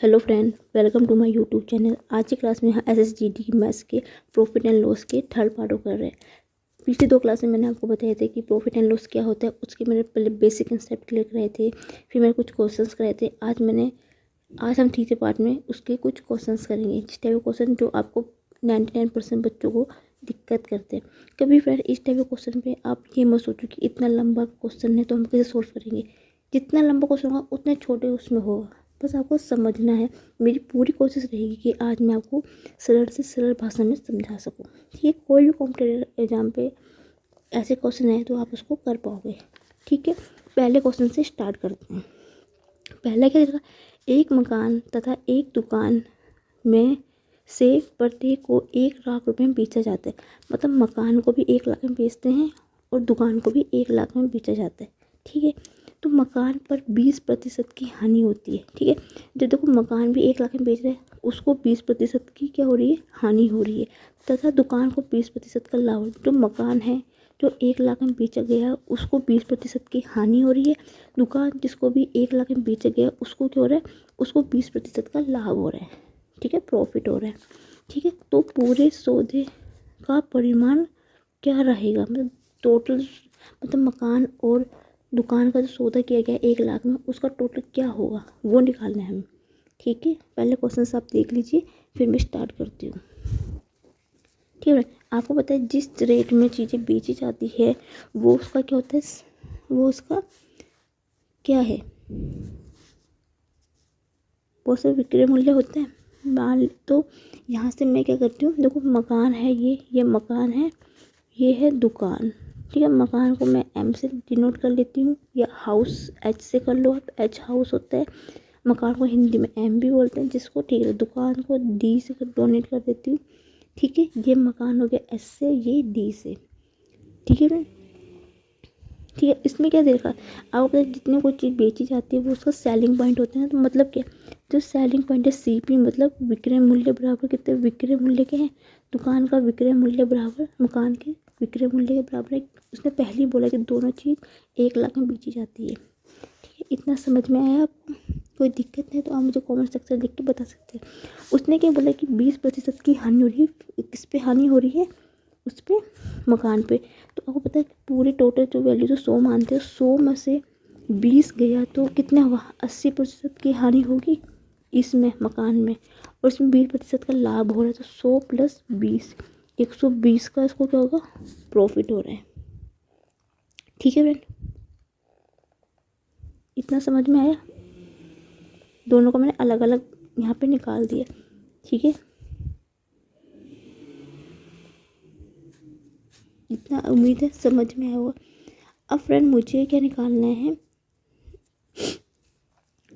Hello friend, welcome to my YouTube channel. आज की class में हम एसएसजीडी की मैथ्स के प्रॉफिट एंड लॉस के थर्ड पार्ट कर रहे हैं। पिछली दो क्लास में मैंने आपको बताया था कि प्रॉफिट एंड लॉस क्या होता है, उसके मैंने पहले बेसिक कंसेप्ट क्लियर कराए थे, फिर मैंने कुछ क्वेश्चंस कराए थे। आज हम तीसरे पार्ट में उसके कुछ क्वेश्चंस करेंगे, जिस टाइप के क्वेश्चन जो आपको 99% बच्चों को दिक्कत करते हैं। कभी फ्रेंड इस टाइप के क्वेश्चन पे आप ये मत सोचो कि इतना लंबा क्वेश्चन है तो हम कैसे सोल्व करेंगे। जितना लंबा क्वेश्चन होगा उतने छोटे उसमें होगा, बस आपको समझना है। मेरी पूरी कोशिश रहेगी कि आज मैं आपको सरल से सरल भाषा में समझा सकूं। ठीक है, कोई भी कॉम्पिटिटिव एग्जाम पे ऐसे क्वेश्चन आए तो आप उसको कर पाओगे। ठीक है, पहले क्वेश्चन से स्टार्ट करते हैं। पहला क्या दिखा, एक मकान तथा एक दुकान में से प्रत्येक को 1 लाख रुपए में बेचा जाता है। मतलब मकान को भी 1 लाख में बेचते हैं और दुकान को भी 1 लाख में बेचा जाता है। ठीक है, तो मकान पर 20% की हानि होती है। ठीक है, जब देखो मकान भी 1 लाख में बेच रहे हैं, उसको 20% की क्या हो रही है, हानि हो रही है, तथा दुकान को 20% का लाभ। जो मकान है जो 1 लाख में बेचा गया है उसको 20% की हानि हो रही है। दुकान जिसको भी 1 लाख में बेचा गया उसको क्या हो रहा है, उसको 20% का लाभ हो रहा है। ठीक है, प्रॉफिट हो रहा है। ठीक है, तो पूरे सौदे का परिमाण क्या रहेगा, मतलब टोटल, मतलब मकान और दुकान का जो सौदा किया गया 1 लाख में, उसका टोटल क्या होगा वो निकालना है हमें। ठीक है, पहले क्वेश्चन आप देख लीजिए, फिर मैं स्टार्ट करती हूँ। ठीक है, आपको पता है जिस रेट में चीज़ें बेची जाती है वो उसका क्या होता है, वो उसका क्या है, वो सब विक्रय मूल्य होता है। मान तो यहाँ से मैं क्या करती हूँ, देखो मकान है, ये मकान है, ये है दुकान। ठीक है, मकान को मैं एम से डिनोट कर लेती हूँ, या हाउस एच से कर लो, एच हाउस होता है। मकान को हिंदी में एम भी बोलते हैं जिसको। ठीक है, दुकान को डी से डोनेट कर देती हूँ। ठीक है, ये मकान हो गया एस से, ये डी से। ठीक है ना, ठीक है, इसमें क्या देखा, आपको पता है जितने कोई चीज़ बेची जाती है वो उसका सेलिंग पॉइंट होता है ना। तो मतलब क्या, जो सेलिंग पॉइंट है सीपी, मतलब विक्रय मूल्य बराबर कितने, विक्रय मूल्य के हैं, दुकान का विक्रय मूल्य बराबर मकान के विक्रय मूल्य के बराबर है। उसने पहले ही बोला कि दोनों चीज़ 1 लाख में बेची जाती है। ठीक है, इतना समझ में आया आपको? कोई दिक्कत नहीं तो आप मुझे कमेंट सेक्शन लिख के बता सकते हैं। उसने क्या बोला कि 20% की हानि हो रही है। किस पे हानि हो रही है, उस पर, मकान पे। तो आपको पता है कि पूरी टोटल जो वैल्यू जो 100 मानते हैं, 100 में से 20 गया तो कितना हुआ, 80% की हानि होगी इसमें मकान में, और इसमें 20% का लाभ हो रहा है। तो 100 + 20, 120 का इसको क्या होगा, प्रॉफिट हो रहा है। ठीक है फ्रेंड, इतना समझ में आया? दोनों को मैंने अलग अलग यहाँ पे निकाल दिया। ठीक है, इतना उम्मीद है समझ में आया होगा। अब फ्रेंड मुझे क्या निकालना है,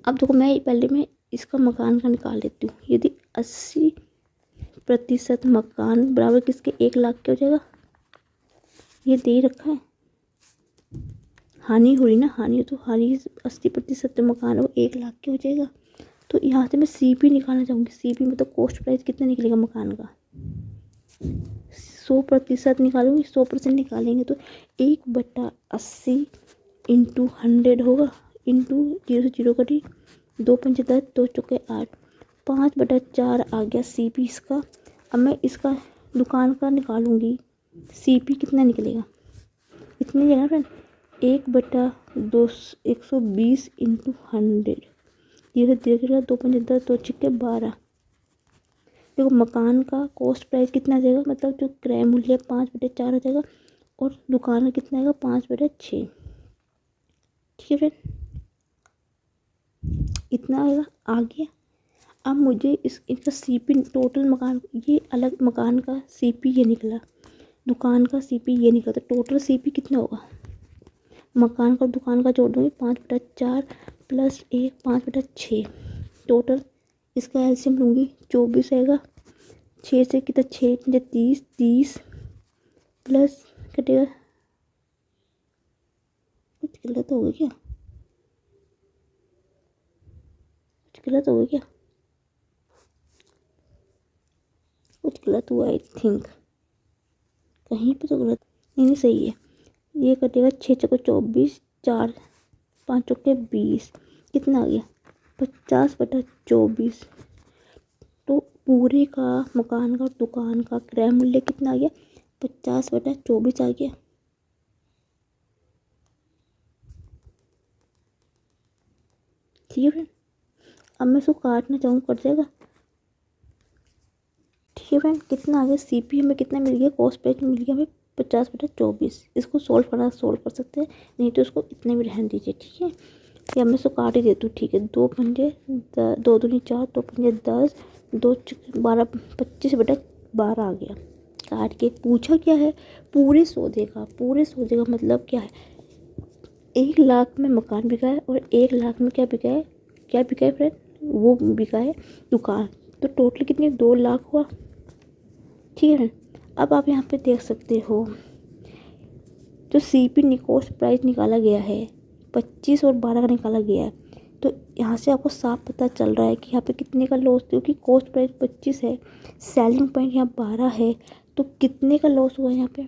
अब देखो मैं इसका मकान का निकाल लेती हूँ। यदि 80% मकान बराबर किसके, 1 लाख के हो जाएगा। ये दे रखा है, हानि हो रही ना, हानि तो हानि 80% मकान हो 1 लाख के हो जाएगा। तो यहाँ से मैं सीपी निकालना चाहूँगी। सीपी मतलब कॉस्ट प्राइस कितना निकलेगा मकान का, 100% निकालूंगी। 100% निकालेंगे तो 1/80 इंटू 100 होगा, इंटू 0 से 0 कटी, 2 पंचे 10, 2 चौके 8, 5/4 आ गया सीपी इसका। अब मैं इसका दुकान का निकालूंगी, सीपी कितना निकलेगा, इतनी जगह फ्रेंड, 1/120 इंटू 100, 0 से 0 2 पंचे 10, 2 छक्के 12। देखो मकान का कॉस्ट प्राइस कितना आ जाएगा, मतलब जो क्रय मूल्य 5/4 हो जाएगा, और दुकान का कितना आएगा, 5/6। ठीक है फ्रेंड, इतना आएगा, आ गया। अब मुझे इसका सीपी टोटल मकान, ये अलग मकान का सीपी ये निकला, दुकान का सीपी ये निकला, तो टोटल सीपी कितना होगा, मकान का दुकान का जोड़ दूँगी, 5/4 + 1, 5/6। टोटल इसका एलसीएम लूँगी, 24 आएगा। 6 से कितना, 6 × 30, 30 प्लस कटेगा, कुछ गलत हो गया क्या, कुछ गलत हो गया क्या, कुछ गलत हुआ आई थिंक, कहीं पे तो गलत नहीं, सही है। ये कटेगा, 6 × 24, 4, 5 × 20, कितना आ गया, 50/24। तो पूरे का, मकान का, दुकान का क्रय मूल्य कितना आ गया? 50/24 आ गया। ठीक है फ्रेंड, अब मैं इसको काटना चाहूँ, कट जाएगा। ठीक है फ्रेंड, कितना आ गया? सीपी हमें कितना मिल गया? कॉस्ट प्राइस मिल गया हमें 50/24। इसको सोल्व कर सकते हैं, नहीं तो इसको इतने में रहने दीजिए। ठीक है, या मैं इसको काट ही देती हूँ। ठीक है, 2×5 2 दूनी 4, 2×5 10, 2×12 25/12 आ गया। काट के पूछा क्या है? पूरे सौदे का। पूरे सौदे का मतलब क्या है? 1 लाख में मकान बिका है और 1 लाख में क्या बिका है? क्या बिका है फ्रेंड? वो बिका है दुकान। तो टोटल कितनी? 2 लाख हुआ। ठीक है, अब आप यहाँ पे देख सकते हो जो सीपी कॉस्ट प्राइस निकाला गया है 25 और 12 का निकाला गया है। तो यहाँ से आपको साफ पता चल रहा है कि यहाँ पे कितने का लॉस, क्योंकि कॉस्ट प्राइस 25 है, सेलिंग पॉइंट यहाँ 12 है, तो कितने का लॉस हुआ यहाँ पे?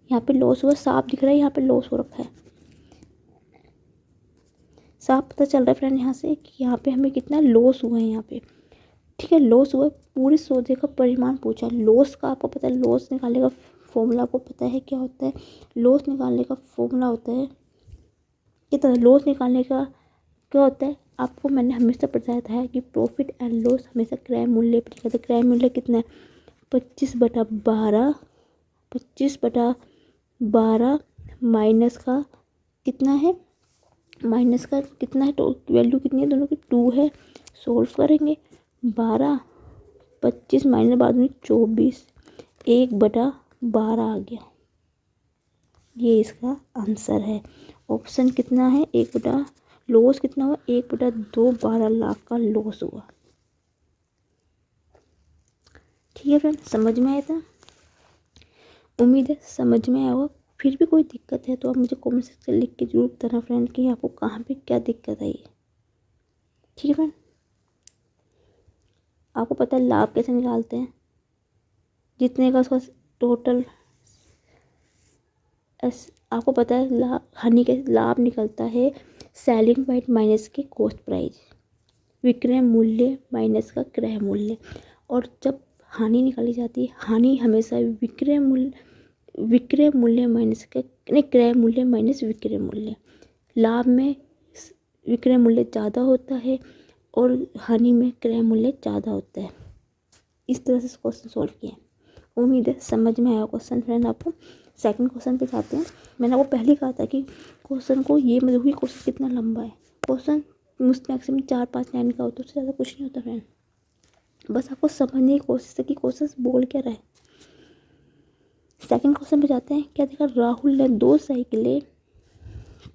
यहाँ पे लॉस हुआ, साफ दिख रहा है, यहाँ पे लॉस हो रखा है। साफ पता चल रहा है फ्रेंड यहाँ से कि यहाँ पे हमें कितना लॉस हुआ है यहाँ पे। ठीक है, लॉस हुआ। पूरे सौदे का परिमाण पूछा। लॉस का आपको पता है, लॉस निकालने का फॉर्मूला आपको पता है क्या होता है? लॉस निकालने का फॉर्मूला होता है कितना? लॉस निकालने का क्या होता है आपको मैंने हमेशा बताया था कि प्रॉफिट एंड लॉस हमेशा क्रय मूल्य पर लिखा था। क्रय मूल्य कितना है? 25/12। 25/12 माइनस का कितना है? माइनस का कितना है? तो वैल्यू कितनी है? दोनों की 2 है। सोल्व करेंगे। 12 25 माइनस 12 24, 1/12 आ गया। ये इसका आंसर है। ऑप्शन कितना है? लॉस कितना हुआ? 1/2, 12 लाख का लॉस हुआ। ठीक है फ्रेंड, समझ में आया था? उम्मीद है समझ में आया होगा। फिर भी कोई दिक्कत है तो आप मुझे कमेंट सेक्शन लिख के जरूर बताना फ्रेंड कि आपको कहाँ पे क्या दिक्कत आई है। ठीक है फ्रेंड, आपको पता है लाभ कैसे निकालते हैं? जितने का उसका टोटल आपको पता है हानि के लाभ निकलता है सेलिंग प्राइस माइनस की कॉस्ट प्राइस, विक्रय मूल्य माइनस का क्रय मूल्य। और जब हानि निकाली जाती है, हानि हमेशा विक्रय मूल्य माइनस का क्रय मूल्य माइनस विक्रय मूल्य। लाभ में विक्रय मूल्य ज़्यादा होता है और हानि में क्रय मूल्य ज़्यादा होता है। इस तरह से क्वेश्चन सॉल्व किया है। उम्मीद है समझ में आया क्वेश्चन फ्रेंड। आपको सेकंड क्वेश्चन पे जाते हैं। मैंने आपको पहले कहा था कि क्वेश्चन को ये मत देखो कि क्वेश्चन कितना लंबा है। क्वेश्चन मैक्सिमम 4-5 लाइन का होता है, उससे ज़्यादा कुछ नहीं होता फ्रेंड। बस आपको समझने की कोशिश है कि क्वेश्चन बोल क्या रहा है। सेकंड क्वेश्चन पे जाते हैं। क्या देखा? राहुल ने 2 साइकिलें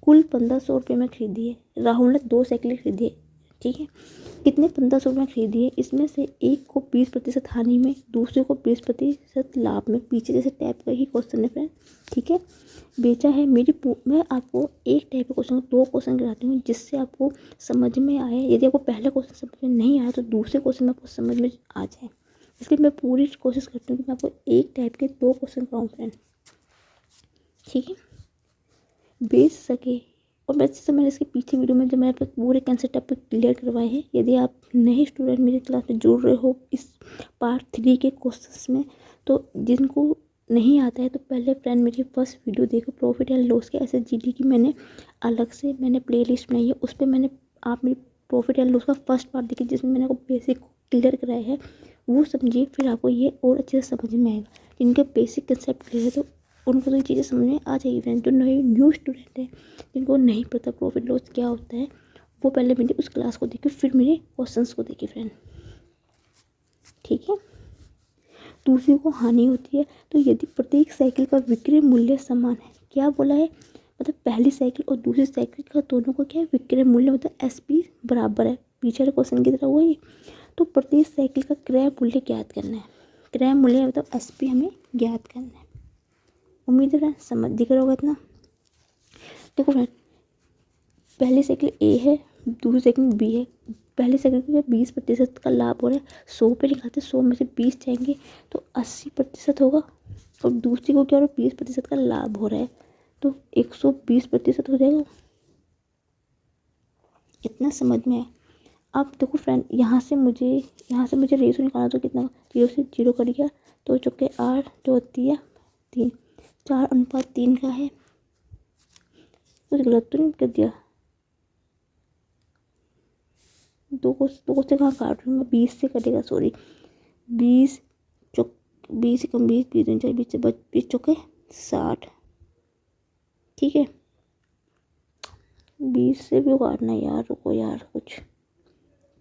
कुल 1500 रुपये में खरीदी है। राहुल ने 2 साइकिलें खरीदी है। ठीक है, कितने? 1500 रुपये में खरीदी है। इसमें से एक को 20% हानि में, दूसरे को 20% लाभ में। पीछे जैसे टाइप का ही क्वेश्चन है फ्रेंड। ठीक है, बेचा है मैं आपको एक टाइप के क्वेश्चन 2 क्वेश्चन कराती हूँ जिससे आपको समझ में आए। यदि आपको पहले क्वेश्चन समझ में नहीं आया तो दूसरे क्वेश्चन में आपको समझ में आ जाए। इसलिए मैं पूरी कोशिश करती हूँ कि मैं आपको एक टाइप के 2 क्वेश्चन कराऊँ फ्रेंड। ठीक है, बेच सके। और वैसे तो मैंने इसके पीछे वीडियो में जो मैंने आपको पूरे कंसेप्ट आप क्लियर करवाए हैं। यदि आप नए स्टूडेंट मेरी क्लास में जुड़ रहे हो इस पार्ट 3 के क्वेश्चंस में, तो जिनको नहीं आता है तो पहले फ्रेंड मेरी फर्स्ट वीडियो देखो, प्रॉफिट एंड लॉस के SSGD की मैंने अलग से प्ले लिस्ट बनाई है। उस पर मैंने आप मेरी प्रॉफिट एंड लॉस का फर्स्ट पार्ट देखिए जिसमें मैंने आपको बेसिक क्लियर कराया है, वो समझिए। फिर आपको ये और अच्छे से समझ में आएगा। जिनके बेसिक कंसेप्ट क्लियर है तो उनको तो ये चीज़ें समझ में आ जाएगी फ्रेंड। जो न्यू स्टूडेंट है जिनको नहीं पता प्रॉफिट लॉस क्या होता है, वो पहले मेरी उस क्लास को देखिए, फिर मेरे क्वेश्चंस को देखिए फ्रेंड। ठीक है, दूसरी को हानि होती है। तो यदि प्रत्येक साइकिल का विक्रय मूल्य समान है, क्या बोला है? मतलब पहली साइकिल और दूसरी साइकिल का दोनों का क्या है? विक्रय मूल्य मतलब SP बराबर है। पीछे क्वेश्चन की तरह हुआ ये। तो प्रत्येक साइकिल का क्रय मूल्य ज्ञात करना है। क्रय मूल्य मतलब SP हमें ज्ञात करना है। उम्मीद है समझ दिख रहा होगा इतना। देखो फ्रेंड, पहली साइकिल A है, दूसरी साइकिल B है। पहली साइकिल का 20% का लाभ हो रहा है। 100 पे लिखाते, 100 में से 20 जाएंगे तो 80% होगा। और दूसरी को क्या हो रहा है? 20% का लाभ हो रहा है तो 120% हो जाएगा। इतना समझ में आया। अब देखो फ्रेंड, यहाँ से मुझे रेशो निकालना, तो कितना 0 से 0 कट गया, तो चौके 8 जो होती है 3, 4:3 का है। कुछ गलत तो नहीं कर दिया? दो से कहाँ काट रही हूँ मैं, 20 से कटेगा, सॉरी 20 चौक 20 से कम 20, 20 4 20 से 20 चौके 60। ठीक है, 20 से भी काटना है यार, रुको यार, कुछ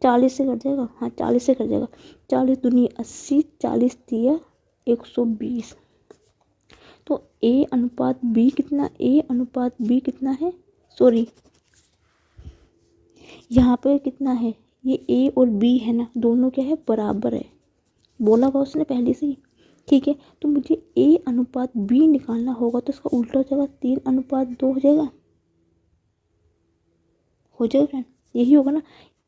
40 से कट जाएगा, हाँ 40 से कट जाएगा। 40 दूनी 80, 40 दिया 120। तो A अनुपात B कितना है, सॉरी यहाँ पे कितना है, ये A और B है ना, दोनों क्या है, बराबर है, बोला हुआ उसने पहले से ही। ठीक है, तो मुझे A अनुपात B निकालना होगा, तो इसका उल्टा हो जाएगा, 3:2 हो जाएगा। फ्रेंड, यही होगा ना,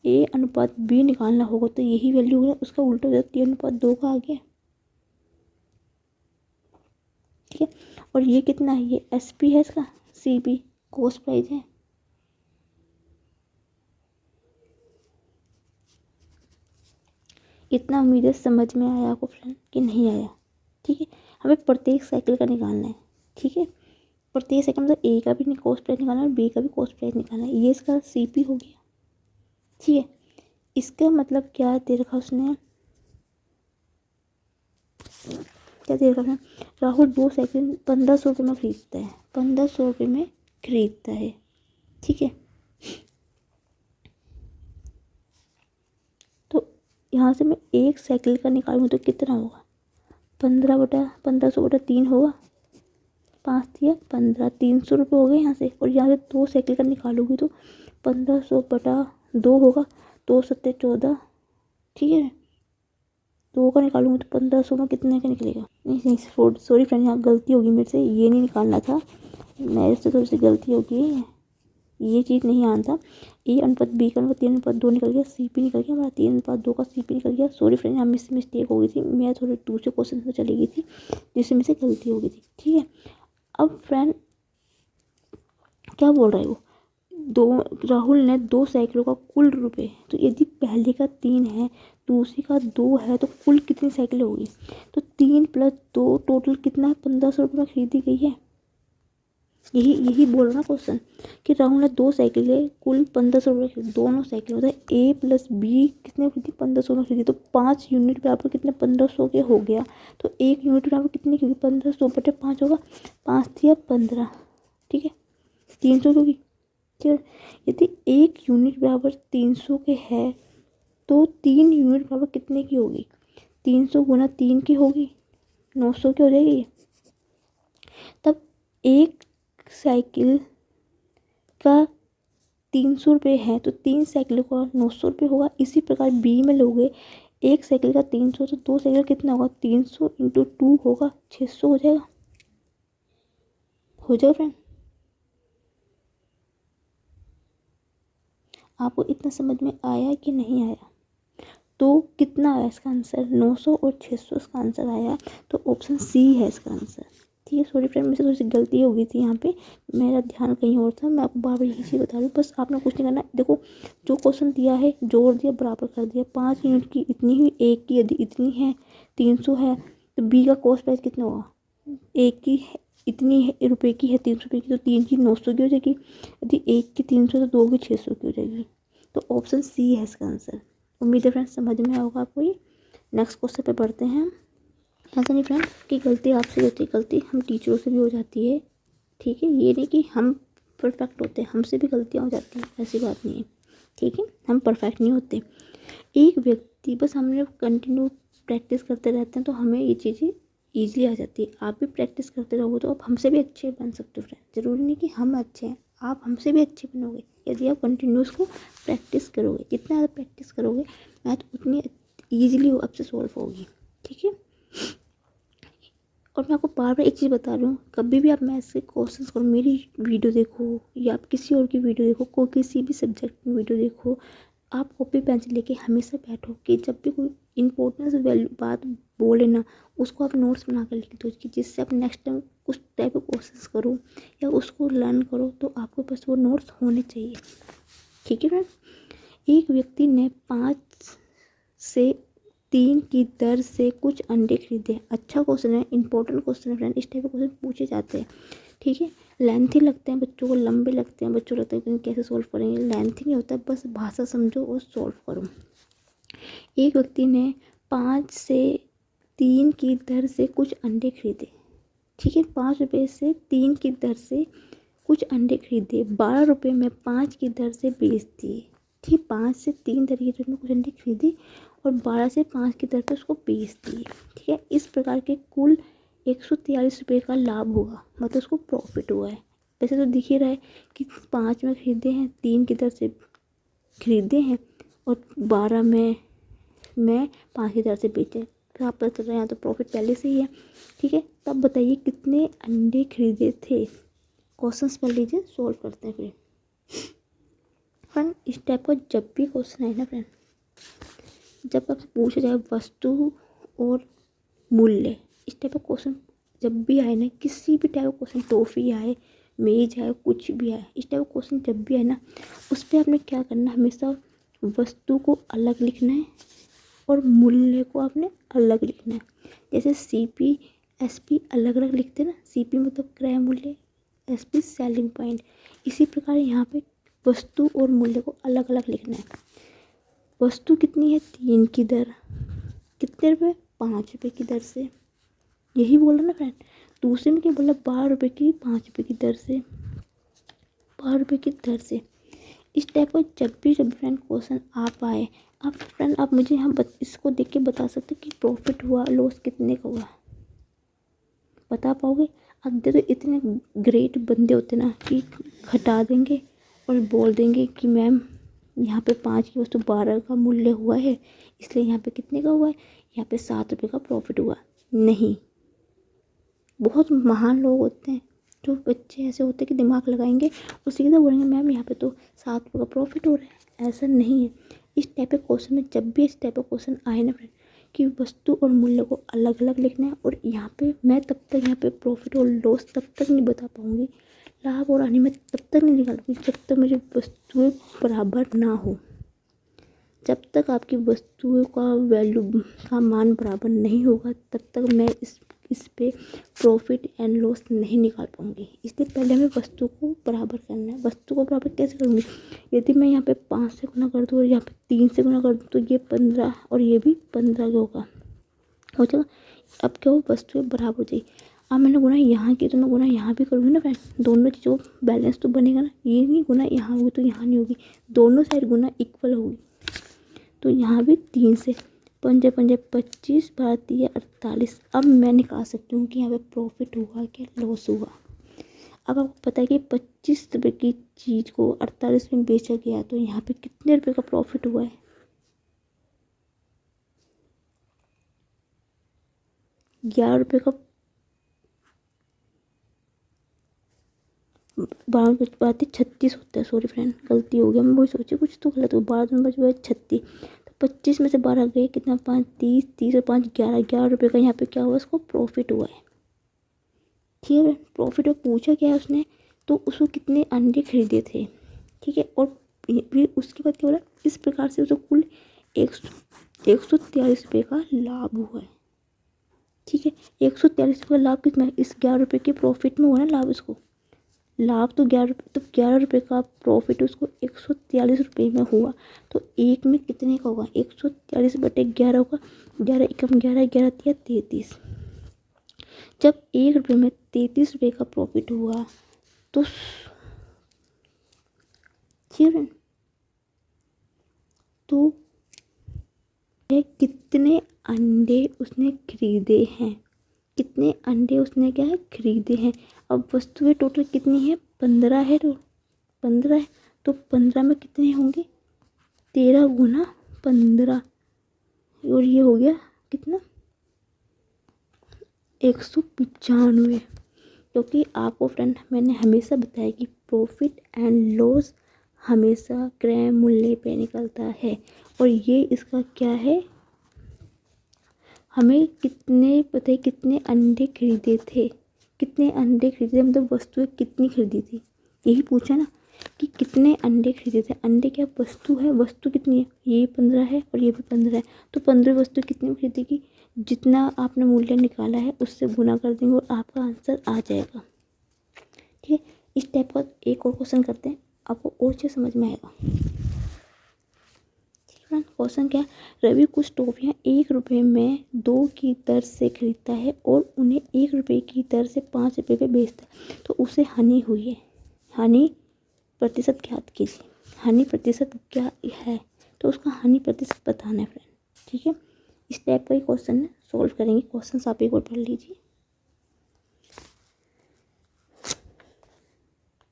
A अनुपात B निकालना होगा तो यही वैल्यू होगा, उसका उल्टा हो जाएगा, 3:2 का आ गया। ठीक है, और ये कितना है, ये SP है, इसका CP कॉस्ट प्राइस है। इतना उम्मीद है समझ में आया आपको फ्रेंड कि नहीं आया? ठीक है, हमें प्रत्येक साइकिल का निकालना है। ठीक है, प्रत्येक साइकिल मतलब A का भी कॉस्ट प्राइस निकालना है और B का भी कॉस्ट प्राइस निकालना है। ये इसका CP हो गया। ठीक है, इसका मतलब क्या दे रखा उसने, क्या दे रखा है, राहुल 2 साइकिल 1500 रुपये में खरीदता है, 1500 रुपये में खरीदता है। ठीक है, तो यहाँ से मैं एक साइकिल का निकालूंगी तो कितना होगा, 15/3 होगा, 5 दिया 15, 300 रुपये हो गए यहाँ से। और यहाँ से 2 साइकिल का निकालूंगी तो 1500/2 होगा, 2 7 14। ठीक है, 2 का निकालूंगी तो 1500 में कितने का निकलेगा, नहीं सॉरी फ्रेंड, यहाँ गलती होगी मेरे से, ये नहीं निकालना था मेरे से, थोड़ी सी गलती होगी, ये चीज़ नहीं आना था। A अनुपात B का अनुपात 3:2 निकल गया, CP निकल गया हमारा, 3:2 का CP निकल गया। सॉरी फ्रेंड, यहाँ मिस मिस्टेक हो गई थी, मैं थोड़े दूसरे क्वेश्चन में चली गई थी जिससे मुझसे गलती हो गई थी। ठीक है, अब फ्रेंड क्या बोल रहा है वो, राहुल ने 2 साइकिलों का कुल रुपए, तो यदि पहले का 3 है, दूसरी का 2 है, तो कुल कितनी साइकिल होगी, तो 3 + 2 टोटल कितना है, 1500 रुपये में खरीदी गई है। यही बोल रहा ना क्वेश्चन कि राहुल ने 2 साइकिलें कुल 1500 रुपये खरीदी, दोनों साइकिल मतलब A + B कितने खरीदी, 1500 में खरीदी, तो 5 यूनिट बराबर कितने 1500 के हो गया। तो 1 यूनिट बराबर कितनी की होगी, 1500/5 होगा, 5 दिया 15। ठीक है, 300 की होगी। ठीक है, यदि 1 यूनिट बराबर 300 के है तो 3 यूनिट बराबर कितने की होगी, 300 × 3 की होगी, 900 की हो जाएगी। तब एक साइकिल का 300 रुपये है तो 3 साइकिल का 900 रुपये होगा। इसी प्रकार B में लोगे, एक साइकिल का 300 तो 2 साइकिल कितना होगा, 300 × 2 होगा, 600 हो जाएगा। फ्रेंड, आपको इतना समझ में आया कि नहीं आया? तो कितना आया इसका आंसर, 900 और 600 इसका आंसर आया, तो ऑप्शन C है इसका आंसर। ठीक है, सॉरी फ्रेंड, मुझसे थोड़ी सी गलती हो गई थी, यहाँ पे मेरा ध्यान कहीं और था, मैं आपको बार बार यही चीज़ बता रही हूँ, बस आपने कुछ नहीं करना। देखो, जो क्वेश्चन दिया है जोड़ दिया, बराबर कर दिया, 5 यूनिट की इतनी हुई, एक की यदि इतनी है 300 है, तो B का कॉस्ट प्राइस कितना होगा, एक की इतनी है रुपये की है 300 रुपये की, तो 3 की 900 की हो जाएगी, यदि एक की 300 तो 2 की 600 की हो जाएगी। तो ऑप्शन C है इसका आंसर। उम्मीद है फ्रेंड्स समझ में आओगा आपको ये। नेक्स्ट क्वेश्चन पे बढ़ते हैं। ऐसा नहीं फ्रेंड कि गलती आपसे होती है, गलती हम टीचरों से भी हो जाती है। ठीक है, ये नहीं कि हम परफेक्ट होते हैं, हमसे भी गलतियाँ हो जाती हैं, ऐसी बात नहीं है। ठीक है, हम परफेक्ट नहीं होते। एक व्यक्ति, बस हमने कंटिन्यू प्रैक्टिस करते रहते हैं तो हमें ये चीज़ें ईजिली आ जाती है। आप भी प्रैक्टिस करते रहोगे तो आप हमसे भी अच्छे बन सकते हो फ्रेंड। ज़रूरी नहीं कि हम अच्छे हैं, आप हमसे भी अच्छे बनोगे यदि आप कंटिन्यूस को प्रैक्टिस करोगे। जितना ज़्यादा प्रैक्टिस करोगे मैथ उतनी ईजिली आपसे सॉल्व होगी। ठीक है, और मैं आपको बार बार एक चीज़ बता रही हूँ, कभी भी आप मैथ्स के क्वेश्चंस करो, मेरी वीडियो देखो या आप किसी और की वीडियो देखो, कोई किसी भी सब्जेक्ट में वीडियो देखो, आप कॉपी पेंसिल लेके हमेशा बैठो कि जब भी कोई इंपॉर्टेंस वैल्यू बात बोले ना, उसको आप नोट्स बना कर लिख दो कि जिससे आप नेक्स्ट टाइम कुछ टाइप ऑफ क्वेश्चंस करो या उसको लर्न करो तो आपके पास वो नोट्स होने चाहिए। ठीक है फ्रेंड, एक व्यक्ति ने 5 से 3 की दर से कुछ अंडे खरीदे। अच्छा क्वेश्चन है, इंपॉर्टेंट क्वेश्चन है फ्रेंड। इस टाइप के क्वेश्चन पूछे जाते हैं, ठीक है। लेंथी लगते हैं बच्चों को, लंबे लगते हैं बच्चों को, लगता है कि कैसे सॉल्व करेंगे। लेंथी नहीं होता, बस भाषा समझो और सॉल्व करो। एक व्यक्ति ने 5 से 3 की दर से कुछ अंडे खरीदे, ठीक है। 5 रुपये से 3 की दर से कुछ अंडे खरीदे, 12 रुपये में 5 की दर से बेच दिए, ठीक। 5 से 3 दर की दर में कुछ अंडे खरीदे और 12 से 5 की दर पे उसको बेच दिए, ठीक है। इस प्रकार के कुल 143 रुपये का लाभ होगा, मतलब उसको प्रॉफिट हुआ है। वैसे तो दिख ही रहा है कि 5 में खरीदे हैं, 3 की दर से खरीदे हैं और 12 में 5 की दर से बेचे, तो आप पता चल रहा है यहाँ तो प्रॉफिट पहले से ही है, ठीक है। तब बताइए कितने अंडे खरीदे थे। क्वेश्चंस पढ़ लीजिए, सॉल्व करते हैं फिर। फ्रेंड इस टाइप का जब भी क्वेश्चन है ना फ्रेंड, जब आपसे पूछा जाए वस्तु और मूल्य, इस टाइप का क्वेश्चन जब भी आए ना, किसी भी टाइप का क्वेश्चन, टॉफ़ी आए, मेज आए, कुछ भी आए, इस टाइप का क्वेश्चन जब भी आए ना, उस पर आपने क्या करना है, हमेशा वस्तु को अलग लिखना है और मूल्य को आपने अलग लिखना है। जैसे CP SP अलग अलग लिखते हैं ना, CP मतलब क्रय मूल्य, SP सेलिंग पॉइंट। इसी प्रकार यहाँ पे वस्तु और मूल्य को अलग अलग लिखना है। वस्तु कितनी है, 3 की दर, कितने रुपये, 5 रुपये की दर से, यही बोला ना फ्रेंड। दूसरे में क्या बोला, 12 रुपये की 5 रुपये की दर से, 12 रुपये की दर से। इस टाइप का जब भी फ्रेंड क्वेश्चन आ पाए, आप मुझे यहाँ इसको देख के बता सकते कि प्रॉफिट हुआ लॉस कितने का हुआ, बता पाओगे। आधे तो इतने ग्रेट बंदे होते ना कि घटा देंगे और बोल देंगे कि मैम यहाँ पे 5 की वस्तु 12 का मूल्य हुआ है, इसलिए यहाँ पे कितने का हुआ है, यहाँ पे 7 रुपये का प्रॉफिट हुआ। नहीं, बहुत महान लोग होते हैं, जो बच्चे ऐसे होते हैं कि दिमाग लगाएंगे और सीधा बोलेंगे मैम यहाँ पे तो 7 रुपये का प्रॉफिट हो रहा है। ऐसा नहीं है। इस टाइप के क्वेश्चन में जब भी इस टाइप का क्वेश्चन आए ना फ्रेंड, कि वस्तु और मूल्य को अलग अलग लिखना है, और यहाँ पे मैं तब तक यहाँ पे प्रॉफिट और लॉस तब तक नहीं बता पाऊँगी, लाभ और हानि मैं तब तक नहीं निकालूंगी जब तक मेरी वस्तुएं बराबर ना हो। जब तक आपकी वस्तुओं का वैल्यू का मान बराबर नहीं होगा, तब तक मैं इस पे प्रॉफिट एंड लॉस नहीं निकाल पाऊंगी। इसलिए पहले हमें वस्तु को बराबर करना है। वस्तु को बराबर कैसे करूँगी, यदि मैं यहाँ पे 5 से गुना कर दूँ और यहाँ पे 3 से गुना कर दूँ, तो ये 15 और ये भी 15 का होगा, हो जाएगा। अब क्या हो, वस्तुएं बराबर हो जाएगी। अब मैंने गुना यहाँ की तो मैं गुना यहाँ भी करूँगी ना फ्रेंड, दोनों चीज़ों बैलेंस तो बनेगा ना। ये नहीं गुना यहाँ होगी तो यहाँ नहीं होगी, दोनों साइड गुना इक्वल होगी। तो यहाँ भी 3 से 5 5 25 12 48। अब मैं निकाल सकती हूँ कि यहाँ पे प्रॉफिट हुआ क्या लॉस हुआ। अब आपको पता है कि 25 रुपये की चीज़ को 48 में बेचा गया, तो यहाँ पे कितने रुपये का प्रॉफिट हुआ है, 11 रुपये का। 12 बातें 36 होता है, सॉरी फ्रेंड गलती हो गया, मैं वही सोची कुछ तो गलत हो। 12 बचे 36, तो 25 में से 12 गए कितना, 5 30 30 और 5 11, 11 रुपये का यहाँ पे क्या हुआ, उसको प्रॉफिट हुआ है, ठीक है। प्रॉफिट में पूछा क्या है उसने, तो उसको कितने अंडे खरीदे थे, ठीक है। और फिर उसके बाद क्या बोला, इस प्रकार से उसको कुल 143 रुपये का लाभ हुआ है, ठीक है। 143 रुपये का लाभ कितना, इस 11 रुपये के प्रॉफिट में हुआ ना लाभ। इसको लाभ तो 11 रुपये, तो 11 रुपये का प्रॉफिट उसको 143 रुपये में हुआ, तो एक में कितने का होगा, 143/11 होगा। 11 एकम 11, 11 तिया 33। जब 1 रुपये में 33 रुपये का प्रॉफिट हुआ, तो ठीक, तो कितने अंडे उसने खरीदे हैं, कितने अंडे उसने क्या है खरीदे हैं। अब वस्तुएं टोटल कितनी है, 15 है, तो 15 है, तो 15 में कितने होंगे, 13 गुना 15, और ये हो गया कितना, 195। क्योंकि आपको फ्रेंड मैंने हमेशा बताया कि प्रॉफिट एंड लॉस हमेशा क्रय मूल्य पे निकलता है, और ये इसका क्या है, हमें कितने पता है, कितने अंडे खरीदे थे, कितने अंडे खरीदे मतलब वस्तुएं कितनी खरीदी थी, यही पूछा ना। कि कितने अंडे खरीदे थे। अंडे क्या वस्तु है, वस्तु कितनी है, ये 15 है और ये भी 15 है, तो 15 वस्तु कितनी में खरीदेगी, जितना आपने मूल्य निकाला है उससे गुना कर देंगे और आपका आंसर आ जाएगा। ठीक है, इस टाइप का एक और क्वेश्चन करते हैं, आपको और चीज़ समझ में आएगा। क्वेश्चन क्या है, रवि कुछ टॉफियाँ 1 रुपये में 2 की दर से खरीदता है और उन्हें 1 रुपये की दर से 5 रुपये पे बेचता है, तो उसे हानि हुई है। हानि प्रतिशत ज्ञात कीजिए। हानि प्रतिशत क्या है, तो उसका हानि प्रतिशत बताना है फ्रेंड। ठीक है, इस टाइप का ही क्वेश्चन है, सॉल्व करेंगे। क्वेश्चन आप एक बार पढ़ लीजिए।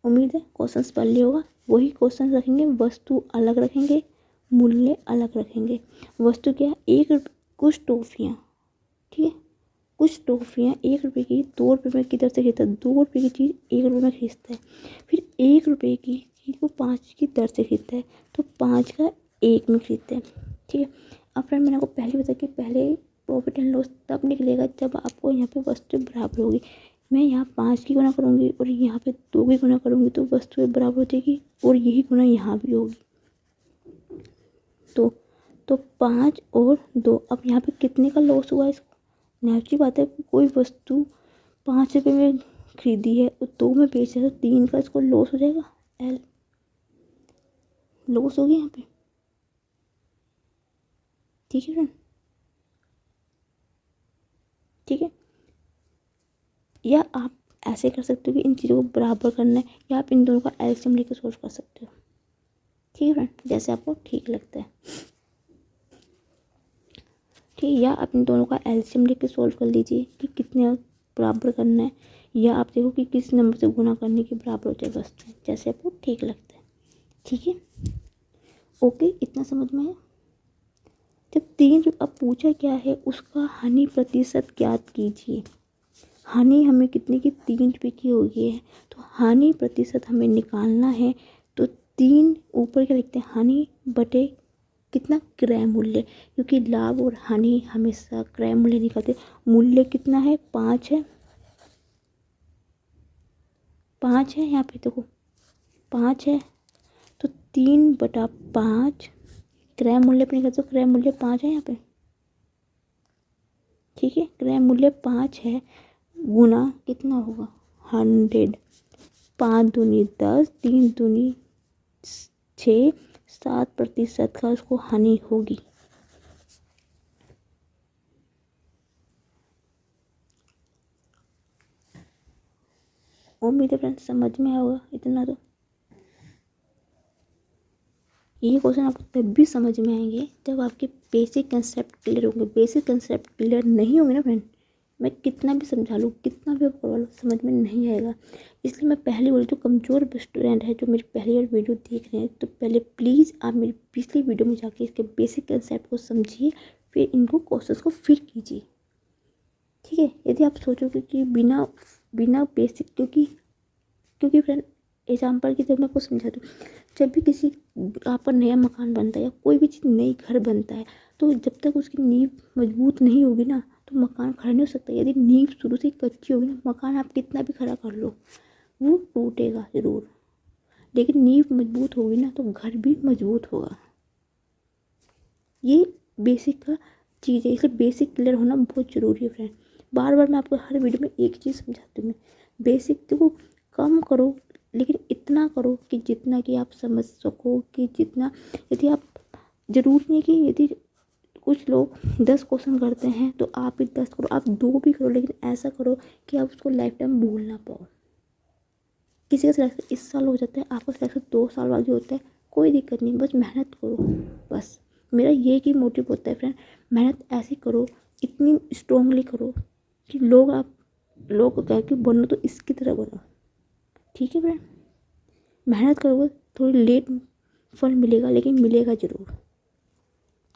उम्मीद है क्वेश्चन पढ़ लिया होगा। वही क्वेश्चन रखेंगे, वस्तु अलग रखेंगे, मूल्य अलग रखेंगे। वस्तु क्या, 1 रुपये कुछ टॉफियाँ, ठीक है, कुछ टॉफियाँ 1 रुपये की 2 रुपये में की दर से खरीदता है। 2 रुपये की चीज़ 1 रुपये में खरीदता है, फिर 1 रुपये की चीज़ को 5 की दर से खरीदता है, तो 5 का 1 में खरीदता है। ठीक है, अब फ्रेंड मैंने आपको पहले बताया कि पहले प्रॉफिट एंड लॉस तब निकलेगा जब आपको यहाँ पे वस्तु बराबर होगी। मैं यहाँ 5 की गुना करूँगी और यहाँ पे 2 की गुना करूँगी, तो वस्तु बराबर हो जाएगी और यही गुना यहाँ भी होगी। तो 5 और 2, अब यहाँ पे कितने का लॉस हुआ इसको, नेचुरल बात है, कोई वस्तु 5 रुपये में खरीदी है और 2 में बेच है, तो 3 का इसको लॉस हो जाएगा, एल लॉस हो गया यहाँ पे। ठीक है फ्रेंड, ठीक है, या आप ऐसे कर सकते हो कि इन चीज़ों को बराबर करना है, या आप इन दोनों का एलसीएम लेकर सोल्व कर सकते हो। ठीक है फ्रेंड, जैसे आपको ठीक लगता है। ठीक, या आप इन दोनों का एलसीएम लेकर सोल्व कर लीजिए कि कितने बराबर करना है, या आप देखो कि किस नंबर से गुना करने के बराबर हो जाए वस्तु, जैसे आपको ठीक लगता है। ठीक है, ओके, इतना समझ में है। जब 3 अब पूछा क्या है, उसका हानि प्रतिशत ज्ञात कीजिए। हानि हमें कितने की, 3 रुपये की हो गई है, तो हानि प्रतिशत हमें निकालना है। तो 3 ऊपर क्या लिखते हैं, हानि बटे कितना, क्रय मूल्य, क्योंकि लाभ और हानि हमेशा क्रय मूल्य निकालते। मूल्य कितना है, 5 है, 5 है, यहाँ पे देखो 5 है, तो 3/5 क्रय मूल्य पे निकालते, तो क्रय मूल्य 5 है यहाँ पे। ठीक है, क्रय मूल्य 5 है, गुना कितना होगा, 100, 5 दूनी 10, 3 दूनी 6, 7% का उसको हानि होगी। उम्मीद है फ्रेंड्स समझ में आएगा इतना। तो ये क्वेश्चन आपको तब भी समझ में आएंगे जब आपके बेसिक कंसेप्ट क्लियर होंगे। बेसिक कंसेप्ट क्लियर नहीं होंगे ना फ्रेंड, मैं कितना भी समझा लूँ, कितना भी करवा लूँ, समझ में नहीं आएगा। इसलिए मैं पहले बोली, जो कमज़ोर स्टूडेंट है जो मेरी पहली बार वीडियो देख रहे हैं, तो पहले प्लीज़ आप मेरी पिछली वीडियो में जाके इसके बेसिक कंसेप्ट को समझिए, फिर इनको क्वेश्चन को फिर कीजिए। ठीक है, यदि आप सोचोगे कि बिना बेसिक, क्योंकि फ्रेंड एग्जाम्पल की जब मैं कुछ समझाती हूँ, जब भी किसी आपका नया मकान बनता है या कोई भी चीज़ नई घर बनता है, तो जब तक उसकी नींव मजबूत नहीं होगी ना, तो मकान खड़ा नहीं हो सकता। यदि नींव शुरू से कच्ची होगी ना, मकान आप कितना भी खड़ा कर लो वो टूटेगा ज़रूर, लेकिन नींव मजबूत होगी ना तो घर भी मजबूत होगा। ये बेसिक का चीज़ है, इसलिए बेसिक क्लियर होना बहुत ज़रूरी है फ्रेंड। बार बार मैं आपको हर वीडियो में एक चीज़ समझाती हूँ, बेसिक देखो, कम करो लेकिन इतना करो कि जितना कि आप समझ सको, कि जितना, यदि आप, ज़रूर नहीं कि यदि कुछ लोग 10 क्वेश्चन करते हैं तो आप भी 10 करो, आप 2 भी करो, लेकिन ऐसा करो कि आप उसको लाइफ टाइम भूल ना पाओ। किसी का सिलेक्शन इस साल हो जाता है, आपका सिलेक्शन 2 साल बाद भी होता है, कोई दिक्कत नहीं, बस मेहनत करो। बस मेरा ये की मोटिव होता है फ्रेंड, मेहनत ऐसी करो, इतनी स्ट्रांगली करो कि लोग कह के बनो तो इसकी तरह बनो। ठीक है फ्रेंड, मेहनत करोगे, थोड़ी लेट फल मिलेगा लेकिन मिलेगा ज़रूर।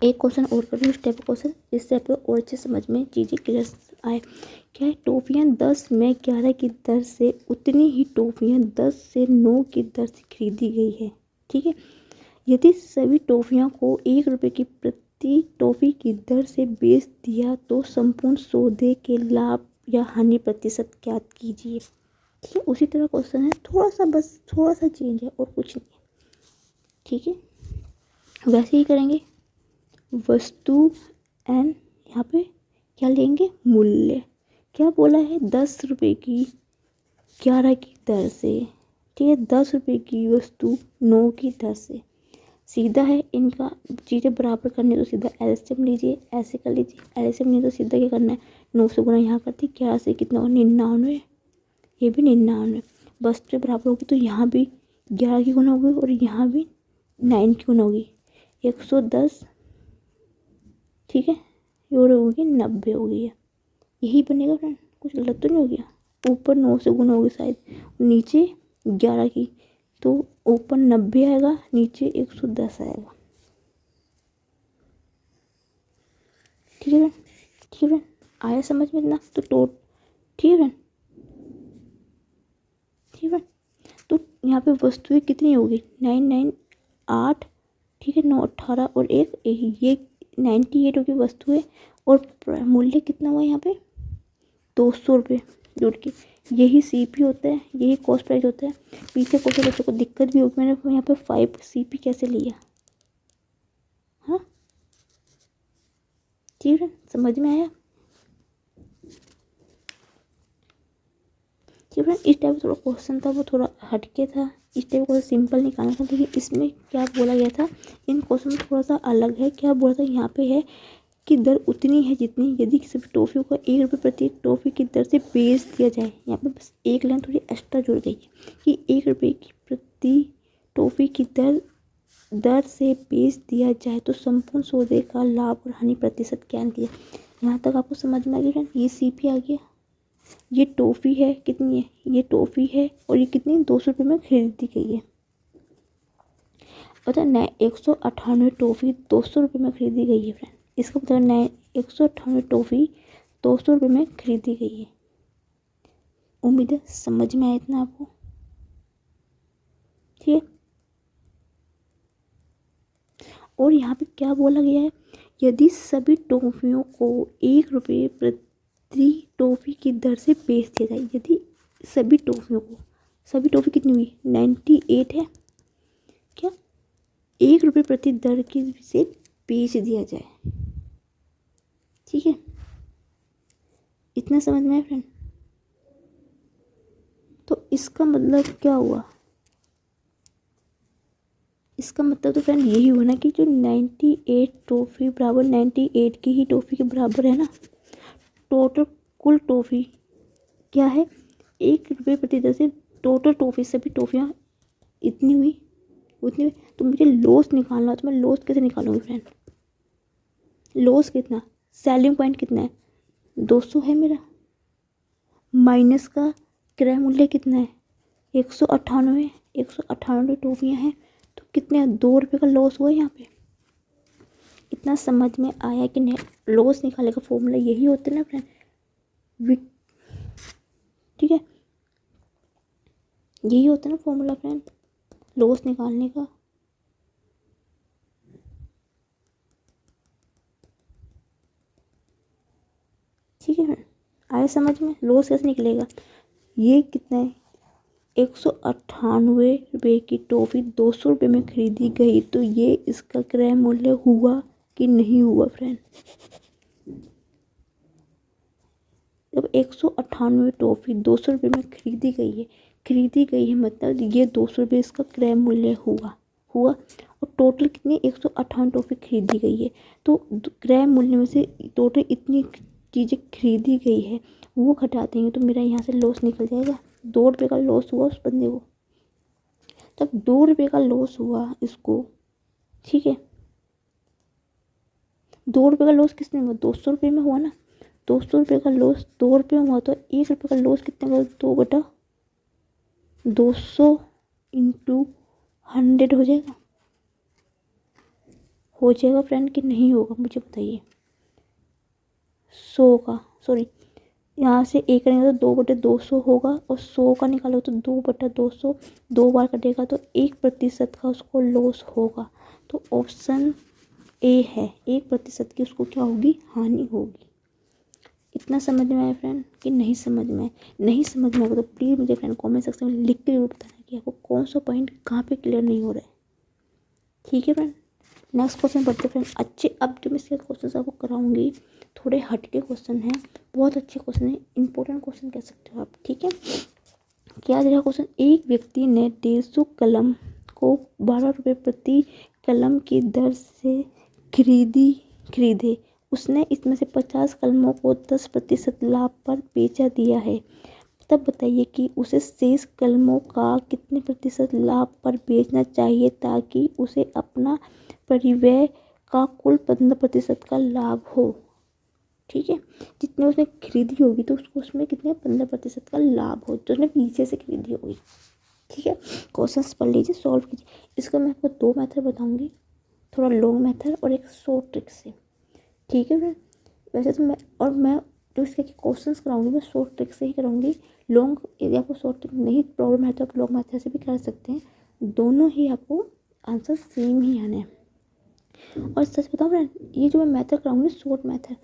एक क्वेश्चन और करूँ इस टाइप का क्वेश्चन, जिससे आपको और अच्छे समझ में चीज़ें क्लियर आए। क्या है, टॉफियाँ 10 में 11 की दर से उतनी ही टॉफियाँ 10 से 9 की दर से खरीदी गई है। ठीक है, यदि सभी टॉफियों को 1 रुपये की प्रति टॉफी की दर से बेच दिया तो संपूर्ण सौदे के लाभ या हानि प्रतिशत ज्ञात कीजिए। ठीक है, उसी तरह क्वेश्चन है, थोड़ा सा बस थोड़ा सा चेंज है और कुछ नहीं है। ठीक है, वैसे ही करेंगे। वस्तु एन, यहाँ पे क्या लेंगे, मूल्य। क्या बोला है, 10 रुपये की 11 की दर से। ठीक है, 10 रुपये की वस्तु 9 की दर से। सीधा है, इनका चीज़ें बराबर करनी तो सीधा एलसीएम लीजिए, ऐसे कर लीजिए। एलसीएम नहीं तो सीधा क्या करना है, 9 से गुना यहाँ करती, 11 से कितना होगा, 99, ये भी 99। वस्तु बराबर होगी तो यहाँ भी 11 की गुना होगी और यहाँ भी 9 की गुना होगी, 110। ठीक है, और होगी 90 होगी, यही बनेगा फ्रेंड, कुछ गलत तो नहीं हो गया। ऊपर 9 से गुना होगी शायद, नीचे 11 की, तो ऊपर 90 आएगा, नीचे 110 आएगा। ठीक है फ्रेंड, ठीक है फ्रेंड, आया समझ में इतना तो ठीक है फ्रेंड, ठीक है। तो यहाँ पे वस्तुएं कितनी होगी, 9 8, ठीक है, 9 18 और ये 98 होगी वस्तुएं। और मूल्य कितना हुआ यहाँ पे, 200 रुपये जुड़ के। यही CP होता है, यही कॉस्ट प्राइस होता है। पीछे कुछ बच्चों को दिक्कत भी होगी, मैंने यहाँ पे 5 CP कैसे लिया, हाँ ठीक है, समझ में आया। ठीक है, इस टाइप थोड़ा क्वेश्चन था, वो थोड़ा हटके था, इस टाइप को सिंपल निकालना था। लेकिन इसमें क्या बोला गया था, इन क्वेश्चन में थोड़ा सा अलग है। क्या बोला था यहाँ पे है कि दर उतनी है जितनी यदि किसी भी टॉफ़ी को 1 रुपये प्रति टॉफ़ी की दर से बेच दिया जाए। यहाँ पे बस एक लाइन थोड़ी एक्स्ट्रा जुड़ गई है कि 1 रुपये की प्रति टॉफ़ी की दर से बेच दिया जाए तो संपूर्ण सौदे का लाभ और हानि प्रतिशत क्या निकले। यहाँ तक आपको समझ में आ गया। ये CP आ गया, ये टॉफ़ी है, कितनी है, ये टॉफ़ी है और ये कितनी 200 रुपये में खरीदी गई है। पता है 198 टॉफ़ी 200 रुपये में खरीदी गई है फ्रेंड। इसका मतलब 198 टॉफ़ी 200 रुपये में खरीदी गई है। उम्मीद है समझ में आया इतना आपको, ठीक है। और यहाँ पे क्या बोला गया है, यदि सभी टॉफ़ियों को 1 रुपये प्रति टॉफ़ी की दर से बेच दिया जाए। यदि सभी टॉफ़ियों को, सभी टॉफ़ी कितनी हुई, 98 है, क्या 1 रुपये प्रति दर की से बेच दिया जाए। ठीक है, इतना समझ में आया फ्रेंड। तो इसका मतलब क्या हुआ, इसका मतलब तो फ्रेंड यही हुआ ना कि जो 98 टॉफ़ी बराबर 98 की ही टॉफ़ी के बराबर है ना। टोटल कुल टॉफ़ी क्या है, 1 रुपये प्रति दर से टोटल टॉफ़ी, सभी टॉफ़ियाँ इतनी हुई उतनी हुई। तो मुझे लॉस निकालना, तो मैं लॉस कैसे निकालूंगी फ्रेंड, लॉस कितना, सेलिंग पॉइंट कितना है, 200 है मेरा, माइनस का क्रय मूल्य कितना है, 198, 198 टॉफ़ियाँ हैं, तो कितने 2 रुपये का लॉस हुआ यहाँ पे। इतना समझ में आया कि नहीं, लॉस निकालने का फॉर्मूला यही होता है ना फ्रेंड, ठीक है, यही होता है ना फॉर्मूला फ्रेंड, लॉस निकालने का। ठीक है फ्रेंड, आया समझ में, लॉस कैसे निकलेगा। ये कितना है, 198 रुपये की टॉफ़ी 200 रुपये में खरीदी गई, तो ये इसका क्रय मूल्य हुआ कि नहीं हुआ फ्रेंड। जब 198 टॉफ़ी 200 रुपये में खरीदी गई है मतलब ये 200 रुपये इसका क्रय मूल्य हुआ। और टोटल कितनी 198 टॉफ़ी खरीदी गई है, तो क्रय मूल्य में से टोटल इतनी चीज़ें खरीदी गई है वो घटा देंगे तो मेरा यहाँ से लॉस निकल जाएगा। 2 रुपये का लॉस हुआ उस बंदे को, तब 2 रुपये का लॉस हुआ इसको, ठीक है। 2 रुपये का लॉस किसने हुआ, 200 रुपये में हुआ ना। 200 रुपये का लॉस 2 रुपये में हुआ तो 1 रुपये का लॉस कितने का, 2/200 इंटू 100 हो जाएगा फ्रेंड कि नहीं होगा मुझे बताइए। 100 का, सॉरी यहाँ से एक करेंगे तो 2/200 होगा और 100 का निकालो तो 2/200, 2 बार कटेगा तो 1% का उसको लॉस होगा। तो ऑप्शन ए है, 1% की उसको क्या होगी, हानि होगी। इतना समझ में आया फ्रेंड कि नहीं समझ में आया? नहीं समझ में आएगा तो प्लीज़ मुझे फ्रेंड कमेंट सेक्शन में लिख के जरूर बताना कि आपको कौन सा पॉइंट कहाँ पे क्लियर नहीं हो रहा है। ठीक है फ्रेंड, नेक्स्ट क्वेश्चन पढ़ते फ्रेंड। अच्छे, अब जो मैं इसके क्वेश्चन आपको कराऊंगी थोड़े हटके क्वेश्चन हैं, बहुत अच्छे क्वेश्चन हैं, इंपॉर्टेंट क्वेश्चन कह सकते हो आप। ठीक है, क्या दे रहा क्वेश्चन, एक व्यक्ति ने 150 कलम को 12 रुपये प्रति कलम की दर से खरीदे। उसने इसमें से 50 कलमों को 10% लाभ पर बेचा दिया है। तब बताइए कि उसे शेष कलमों का कितने प्रतिशत लाभ पर बेचना चाहिए ताकि उसे अपना परिव्यय का कुल 15% का लाभ हो। ठीक है, जितने उसने खरीदी होगी तो उसको उसमें कितने 15% का लाभ हो जो उसने पीछे से खरीदी होगी। ठीक है, क्वेश्चंस पढ़ लीजिए, सॉल्व कीजिए। इसका मैं आपको 2 मेथड बताऊंगी, थोड़ा लॉन्ग मेथड और एक शॉर्ट ट्रिक से। ठीक है फ्रेंड, वैसे तो मैं जो इसके क्वेश्चंस कराऊंगी मैं शॉर्ट ट्रिक से ही कराऊंगी। लॉन्ग यदि आपको शॉर्ट ट्रिक नहीं प्रॉब्लम है तो आप लॉन्ग मेथड से भी कर सकते हैं, दोनों ही आपको आंसर सेम ही आने हैं। और सच बताऊँ फ्रेंड, ये जो मैं मेथड कराऊंगी शॉर्ट मेथड,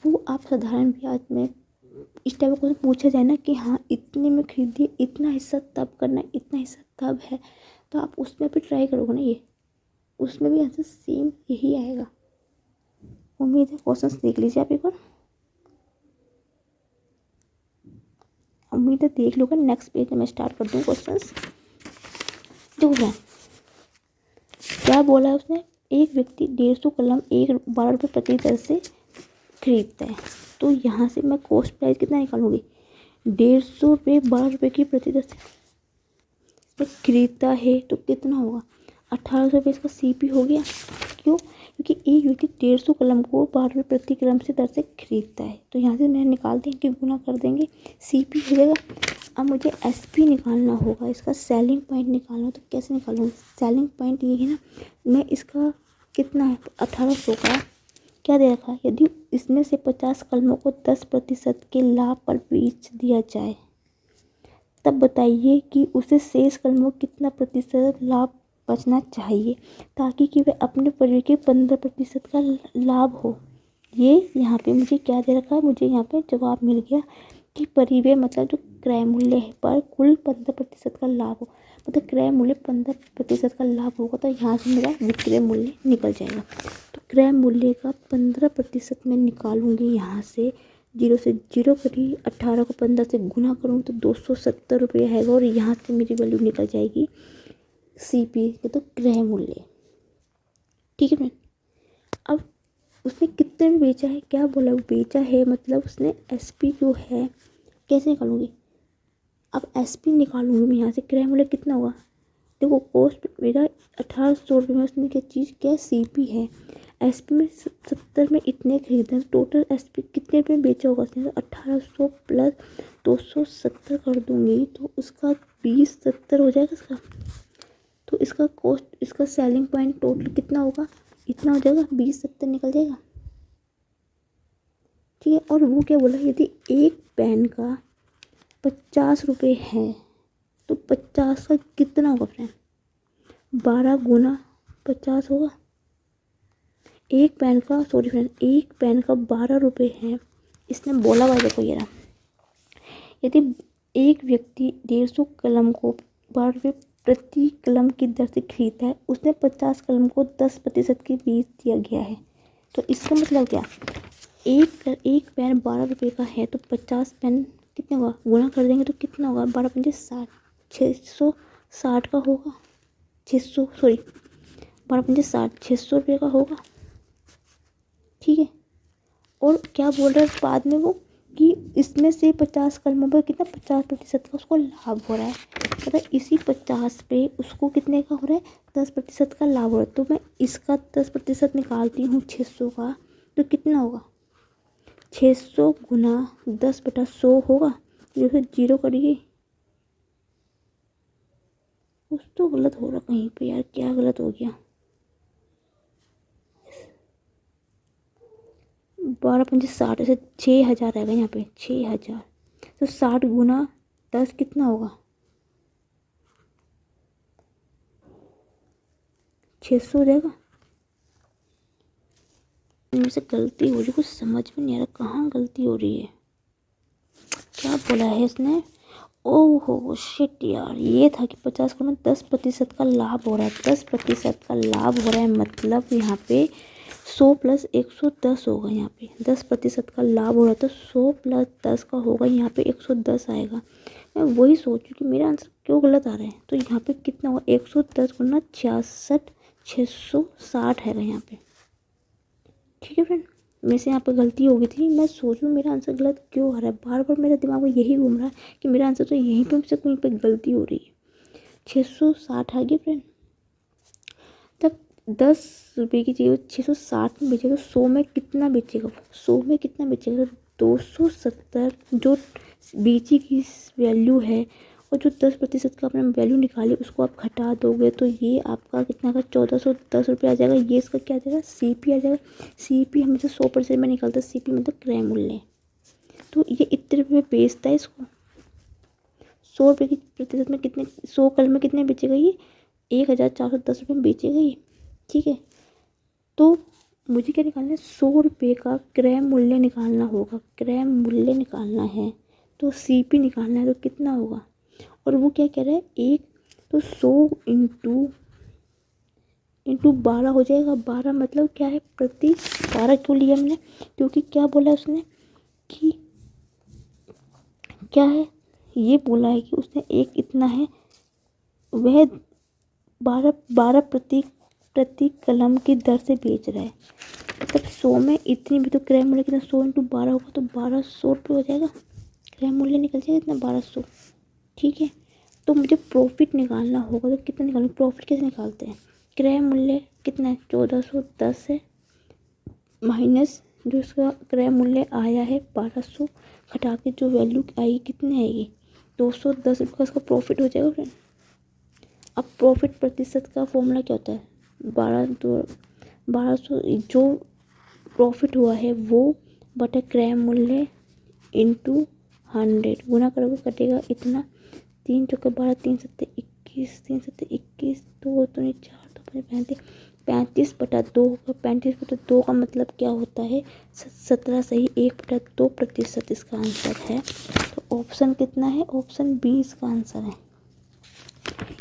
वो आप साधारण ब्याज में इस टाइप का क्वेश्चन पूछा जाए ना कि हाँ इतने में खरीदिए, इतना हिस्सा तब करना है, इतना हिस्सा तब है, तो आप उसमें भी ट्राई करोगे ना, ये उसमें भी आंसर सेम यही आएगा। उम्मीद है क्वेश्चंस देख लीजिए आप एक बार, उम्मीद है देख लोगे। नेक्स्ट पेज में मैं स्टार्ट कर दूँ क्वेश्चंस। देखो फ्रेंड, क्या बोला है उसने, एक व्यक्ति 150 कलम 12 रुपये प्रति दर से खरीदता है। तो यहाँ से मैं कॉस्ट प्राइस कितना निकालूंगी, 150 रुपये 12 रुपये की प्रति दर से खरीदता है तो कितना होगा, 1800 रुपये इसका CP हो गया। क्यों, क्योंकि एक व्यक्ति 150 कलम को 12 रुपये प्रति कलम से दर से खरीदता है। तो यहाँ से मैं निकाल देंगे कि गुना कर देंगे, CP हो जाएगा। अब मुझे SP निकालना होगा, इसका सेलिंग पॉइंट निकालना हो तो कैसे निकालूंगी, सेलिंग पॉइंट ये है ना, मैं इसका कितना है 1800 का क्या दे रखा है, यदि इसमें से 50 कलमों को 10% के लाभ पर बेच दिया जाए तब बताइए कि उसे शेष कलमों कितना प्रतिशत लाभ बचना चाहिए ताकि कि वह अपने परिवार के 15% का लाभ हो। ये यहाँ पे मुझे क्या दे रखा है, मुझे यहाँ पे जवाब मिल गया कि परिव्यय मतलब जो क्रय मूल्य है पर कुल 15% का लाभ हो, मतलब क्रय मूल्य 15% का लाभ होगा तो यहाँ से मेरा विक्रय मूल्य निकल जाएगा। तो क्रय मूल्य का 15% मैं निकालूंगी, यहाँ से 0 से 0 करी, 18 को 15 से गुना करूँ तो 270 रुपये आएगा और यहाँ से मेरी वैल्यू निकल जाएगी CP तो क्रय मूल्य। ठीक है फ्रेंड, अब उसने कितने में बेचा है, क्या बोला वो बेचा है, मतलब उसने SP जो है कैसे निकालूंगी, अब SP निकालूंगी मैं यहाँ से, क्रय मूल्य कितना होगा, देखो कॉस्ट मेरा 1800 रुपये में उसने क्या चीज़ क्या CP है, SP में 70 में इतने खरीदा, टोटल SP कितने रुपये में बेचा होगा उसने, 1800 प्लस 270 कर दूंगी तो उसका 2070 हो जाएगा इसका। तो इसका कॉस्ट, इसका सेलिंग पॉइंट टोटल कितना होगा, इतना हो जाएगा, 2070 निकल जाएगा। ठीक है, और वो क्या बोला, यदि एक पेन का 50 रुपये है तो 50 का कितना होगा फ्रेंड, 12 गुना 50 होगा। एक पेन का, सॉरी फ्रेंड, एक पेन का 12 रुपये है, इसने बोला हुआ देखो ये रहा, यदि एक व्यक्ति 150 कलम को 12 रुपये प्रति कलम की दर से खरीदता है, उसने 50 कलम को 10% की बेच दिया गया है। तो इसका मतलब क्या, एक पेन 12 रुपये का है तो 50 पेन कितने होगा, गुना कर देंगे तो कितना होगा, 12 पंजे 60, 660 का होगा, 600 सॉरी 12 पंजे 60, 600 रुपये का होगा। ठीक है, और क्या बोल रहा है बाद में वो कि इसमें से 50 कलमों पर कितना 50% का उसको लाभ हो रहा है, मतलब इसी 50 पे उसको कितने का हो रहा है, 10% का लाभ हो रहा है। तो मैं इसका 10% निकालती हूँ 600 का, तो कितना होगा, 600 गुना 10/100 होगा, जैसे 0 करिए, कुछ तो गलत हो रहा कहीं पे यार, क्या गलत हो गया, 12 पंजे 60, ऐसे 6000 आएगा यहाँ पे, 6000, तो 60 गुना 10 कितना होगा, 600 हो जाएगा। मेरे से गलती हो रही, कुछ समझ में नहीं आ रहा कहाँ गलती हो रही है। क्या बोला है इसने, ओहो शिट यार, ये था कि 50 करोड़ में 10% का लाभ हो रहा है, 10% का लाभ हो रहा है, मतलब यहाँ पे 100 प्लस 110 होगा, यहाँ पे 10% का लाभ हो रहा है तो 100 प्लस 10 का होगा, यहाँ पे 110 आएगा। मैं वही सोचूं कि मेरा आंसर क्यों गलत आ रहा है, तो यहाँ पे कितना होगा, 110 गुना 66 660 है यहाँ पे। ठीक है फ्रेंड, मेरे से यहाँ पे गलती हो गई थी, मैं सोचूं मेरा आंसर गलत क्यों आ रहा है, बार बार मेरे दिमाग में यही घूम रहा है कि मेरा आंसर तो यहीं पे मुझसे कहीं पे गलती हो रही है। 660 आ गया फ्रेंड, तब 10 रुपये की चीज़ 660 में बेचेगा, 100 में कितना बेचेगा, 100 में कितना बेचेगा, 270 जो बेची की वैल्यू है, और जो 10% का आपने वैल्यू निकाली उसको आप घटा दोगे तो ये आपका कितना का 1410 रुपये आ जाएगा। ये इसका क्या आ जाएगा, CP आ जाएगा। CP हमेशा 100% में निकलता है, CP मतलब क्रय मूल्य। तो ये इतने रुपये में बेचता है इसको, 100 रुपये की प्रतिशत में कितने, 100 कल में कितने बेचेगा ये, 1410 रुपये में बेचेगा ये। ठीक है, तो मुझे क्या निकालना है, 100 रुपये का क्रय मूल्य निकालना होगा, क्रय मूल्य निकालना है तो CP निकालना है, तो कितना होगा, और वो क्या कह रहा है, एक तो 100 इंटू 12 हो जाएगा। 12 मतलब क्या है, प्रति 12 क्यों लिया हमने, क्योंकि क्या बोला उसने कि क्या है, ये बोला है कि उसने एक इतना है वह 12 प्रति कलम की दर से बेच रहा है, मतलब 100 में इतनी भी तो क्रय मूल्य कितना, 100 इंटू 12 होगा तो 1200 रुपये हो जाएगा, क्रय मूल्य निकल जाएगा इतना 1200। ठीक है, तो मुझे प्रॉफिट निकालना होगा, तो कितना निकालना, प्रॉफिट कैसे निकालते हैं, क्रय मूल्य कितना है 1410 है, माइनस जो इसका क्रय मूल्य आया है 1200, घटा के जो वैल्यू आई कितनी आएगी 210 रुपये का इसका प्रॉफिट हो जाएगा फ्रेंड। अब प्रॉफिट प्रतिशत का फॉर्मूला क्या होता है, 1200 जो प्रॉफिट हुआ है वो बटा क्रय मूल्य इंटू 100 गुना करोगे कटेगा इतना, 3 चौके 12, 3 सत्ते 21, 3 सत्ते 21, 2 दूनी 4, 2 पंजे 35, 35/2 होगा, 35/2 का मतलब क्या होता है 17 सही 1/2% इसका आंसर है। तो ऑप्शन कितना है, ऑप्शन बी इसका आंसर है,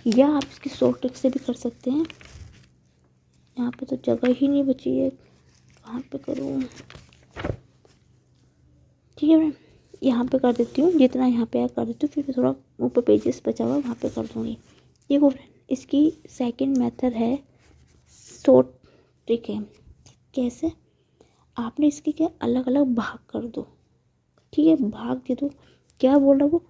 या आप इसकी शॉर्ट ट्रिक से भी कर सकते हैं। यहाँ पे तो जगह ही नहीं बची है, कहाँ पे करूँ, ठीक है मैम यहाँ पे कर देती हूँ, जितना यहाँ पे कर देती हूँ, फिर थोड़ा ऊपर पेजेस बचा हुआ वहाँ पे कर दूँगी। देखो फ्रेंड, इसकी सेकंड मेथड है, शॉर्ट ट्रिक है, कैसे, आपने इसके क्या अलग अलग भाग कर दो, ठीक है, भाग दे दो। क्या बोल रहा वो,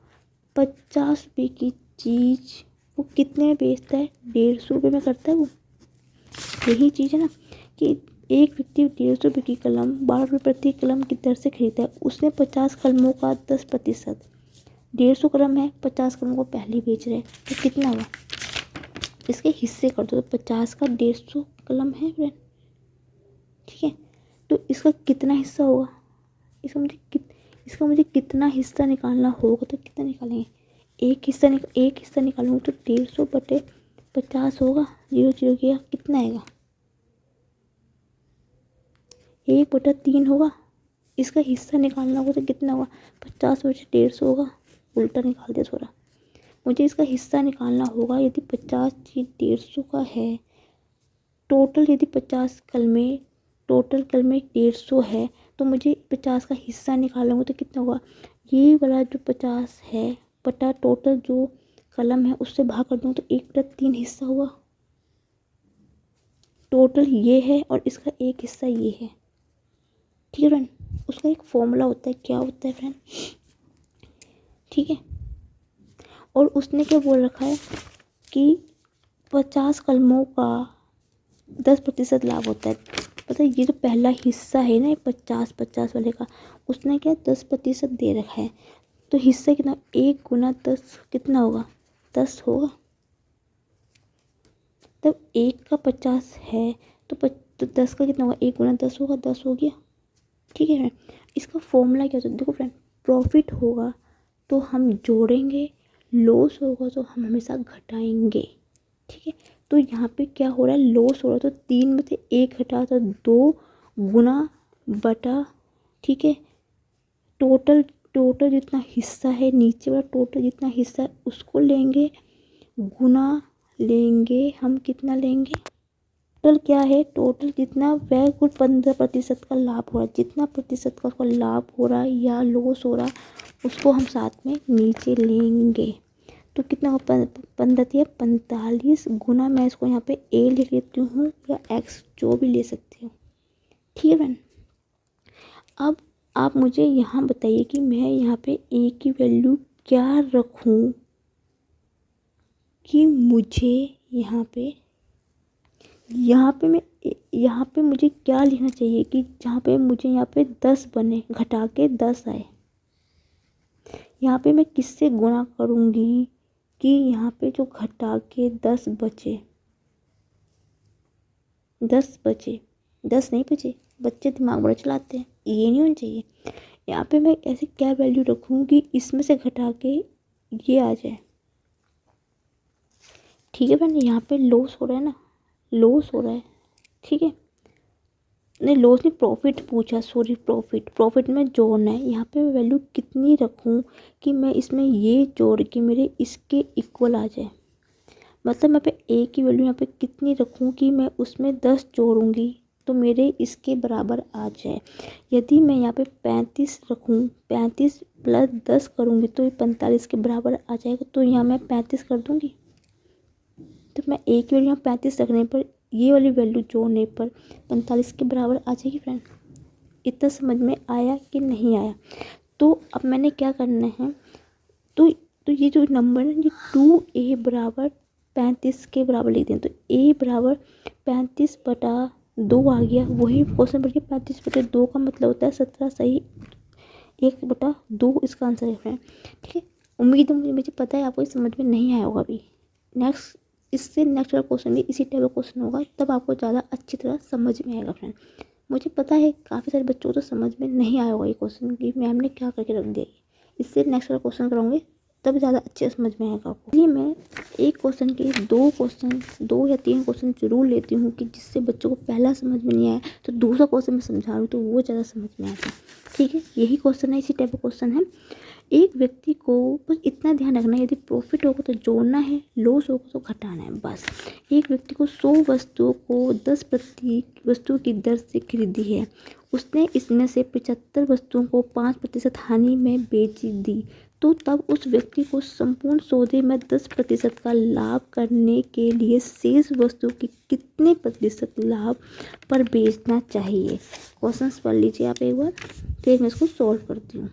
50 रुपये की चीज़ वो कितने में बेचता है, 150 रुपये में करता है वो, यही चीज़ है ना कि एक व्यक्ति 150 रुपये की कलम 12 रुपये प्रति कलम की दर से खरीदता है, उसने 50 कलमों का 10%, 150 कलम है, 50 कलमों को पहले बेच रहे हैं, तो कितना हुआ, इसके हिस्से कर दो, तो 50 का 150 कलम है फ्रेंड, ठीक है, तो इसका कितना हिस्सा होगा, इसका मुझे कितना हिस्सा निकालना होगा, तो कितना निकालेंगे, एक हिस्सा निकालूंगा तो 150/50 होगा, 0 किया कितना आएगा, 1/3 होगा। इसका हिस्सा निकालना होगा तो कितना होगा, 50/150 होगा, उल्टा निकाल दिया थोड़ा। मुझे इसका हिस्सा निकालना होगा, यदि 50 चीज 150 का है, टोटल यदि 50 कलमे 150 है, तो मुझे 50 का हिस्सा निकालूंगा तो कितना होगा, ये वाला जो 50 है बटा टोटल जो कलम है उससे भाग कर दूँ तो 1/3 हिस्सा हुआ, टोटल ये है और इसका एक हिस्सा ये है, ठीक है फ्रेंड। उसका एक फॉर्मूला होता है, क्या होता है फ्रेंड, ठीक है, और उसने क्या बोल रखा है कि 50 कलमों का 10% लाभ होता है, पता है, ये जो पहला हिस्सा है ना 50 वाले का, उसने क्या 10% दे रखा है, तो हिस्सा कितना, 1 गुना 10 कितना होगा, 10 होगा, तब 1 का 50 है तो 10 का कितना होगा, 1 गुना 10 होगा, 10 हो गया, ठीक है फ्रेंड। इसका फॉर्मूला क्या होता है, देखो फ्रेंड, प्रॉफिट होगा तो हम जोड़ेंगे, लॉस होगा तो हम हमेशा घटाएंगे, ठीक है। तो यहाँ पे क्या हो रहा है, लॉस हो रहा है तो 3 में से 1 घटा तो 2 गुना बटा, ठीक है, टोटल टोटल जितना हिस्सा है, नीचे वाला टोटल जितना हिस्सा है उसको लेंगे, गुना लेंगे हम कितना लेंगे, टोटल क्या है, टोटल जितना व्यय कुल 15% का लाभ हो रहा है, जितना प्रतिशत का उसका लाभ हो रहा है या लॉस हो रहा है उसको हम साथ में नीचे लेंगे। तो कितना होगा, 15 या 45 गुना, मैं इसको यहाँ पे ए लिख लेती हूँ या एक्स जो भी ले सकती हूँ। ठीक है फ्रेंड। अब आप मुझे यहाँ बताइए कि मैं यहाँ पे ए की वैल्यू क्या रखूँ कि मुझे यहाँ पे मुझे क्या लिखना चाहिए कि जहाँ पे मुझे यहाँ पे 10 बने, घटा के 10 आए। यहाँ पे मैं किससे गुणा करूँगी कि यहाँ पे जो घटा के 10 बचे, 10 नहीं बचे, बच्चे दिमाग बड़ा चलाते हैं, ये नहीं होना चाहिए। यहाँ पे मैं ऐसे क्या वैल्यू रखूँ कि इसमें से घटा के ये आ जाए। ठीक है फ्रेंड, यहाँ पे लॉस हो रहा है ना, लॉस हो रहा है। ठीक है, नहीं लॉस नहीं, प्रॉफिट पूछा, सॉरी प्रॉफिट में जोड़ना है। यहाँ पे मैं वैल्यू कितनी रखूँ कि मैं इसमें ये जोड़ के मेरे इसके इक्वल आ जाए। मतलब मैं पे ए की वैल्यू यहाँ पे कितनी रखूँ कि मैं उसमें 10 जोड़ूंगी तो मेरे इसके बराबर आ जाए। यदि मैं यहाँ पे 35 रखूँ, 35 प्लस 10 करूँगी तो ये 45 के बराबर आ जाएगा। तो यहाँ मैं 35 कर दूँगी, तो मैं ए की वैल्यू यहाँ 35 रखने पर ये वाली वैल्यू जोड़ने पर 45 के बराबर आ जाएगी फ्रेंड। इतना समझ में आया कि नहीं आया? तो अब मैंने क्या करना है, तो ये जो नंबर है ये 2a बराबर 35 के बराबर लिख दें। तो a बराबर 35/2 आ गया। वही क्वेश्चन बढ़ गया 35/2 का मतलब होता है 17 सही 1/2 इसका आंसर है फ्रेंड। ठीक है, उम्मीद है मुझे पता है आपको समझ में नहीं आया होगा अभी। इससे नेक्स्ट वाला क्वेश्चन भी इसी टाइप का क्वेश्चन होगा, तब आपको ज़्यादा अच्छी तरह समझ में आएगा फ्रेंड। मुझे पता है काफ़ी सारे बच्चों को तो समझ में नहीं आया होगा ये क्वेश्चन कि मैम ने क्या करके रख दिया। इससे नेक्स्ट वाला क्वेश्चन कराऊंगे तब ज़्यादा अच्छे समझ में आएगा आपको। इसलिए मैं एक क्वेश्चन के 2 या 3 क्वेश्चन जरूर लेती हूँ कि जिससे बच्चों को पहला समझ में नहीं आया तो दूसरा क्वेश्चन मैं समझा रही हूँ तो वो ज़्यादा समझ में आता है। ठीक है, यही क्वेश्चन है, इसी टाइप का क्वेश्चन है। एक व्यक्ति को बस इतना ध्यान रखना है, यदि प्रॉफिट होगा तो जोड़ना है, लॉस होगा तो घटाना है, बस। एक व्यक्ति को 100 वस्तुओं को 10 प्रति वस्तु की दर से खरीदी है। उसने इसमें से 75 वस्तुओं को 5% हानि में बेच दी, तो तब उस व्यक्ति को संपूर्ण सौदे में 10% का लाभ करने के लिए शेष वस्तु की कितने प्रतिशत लाभ पर बेचना चाहिए। क्वेश्चन पढ़ लीजिए आप एक बार, फिर मैं इसको सॉल्व करती हूँ।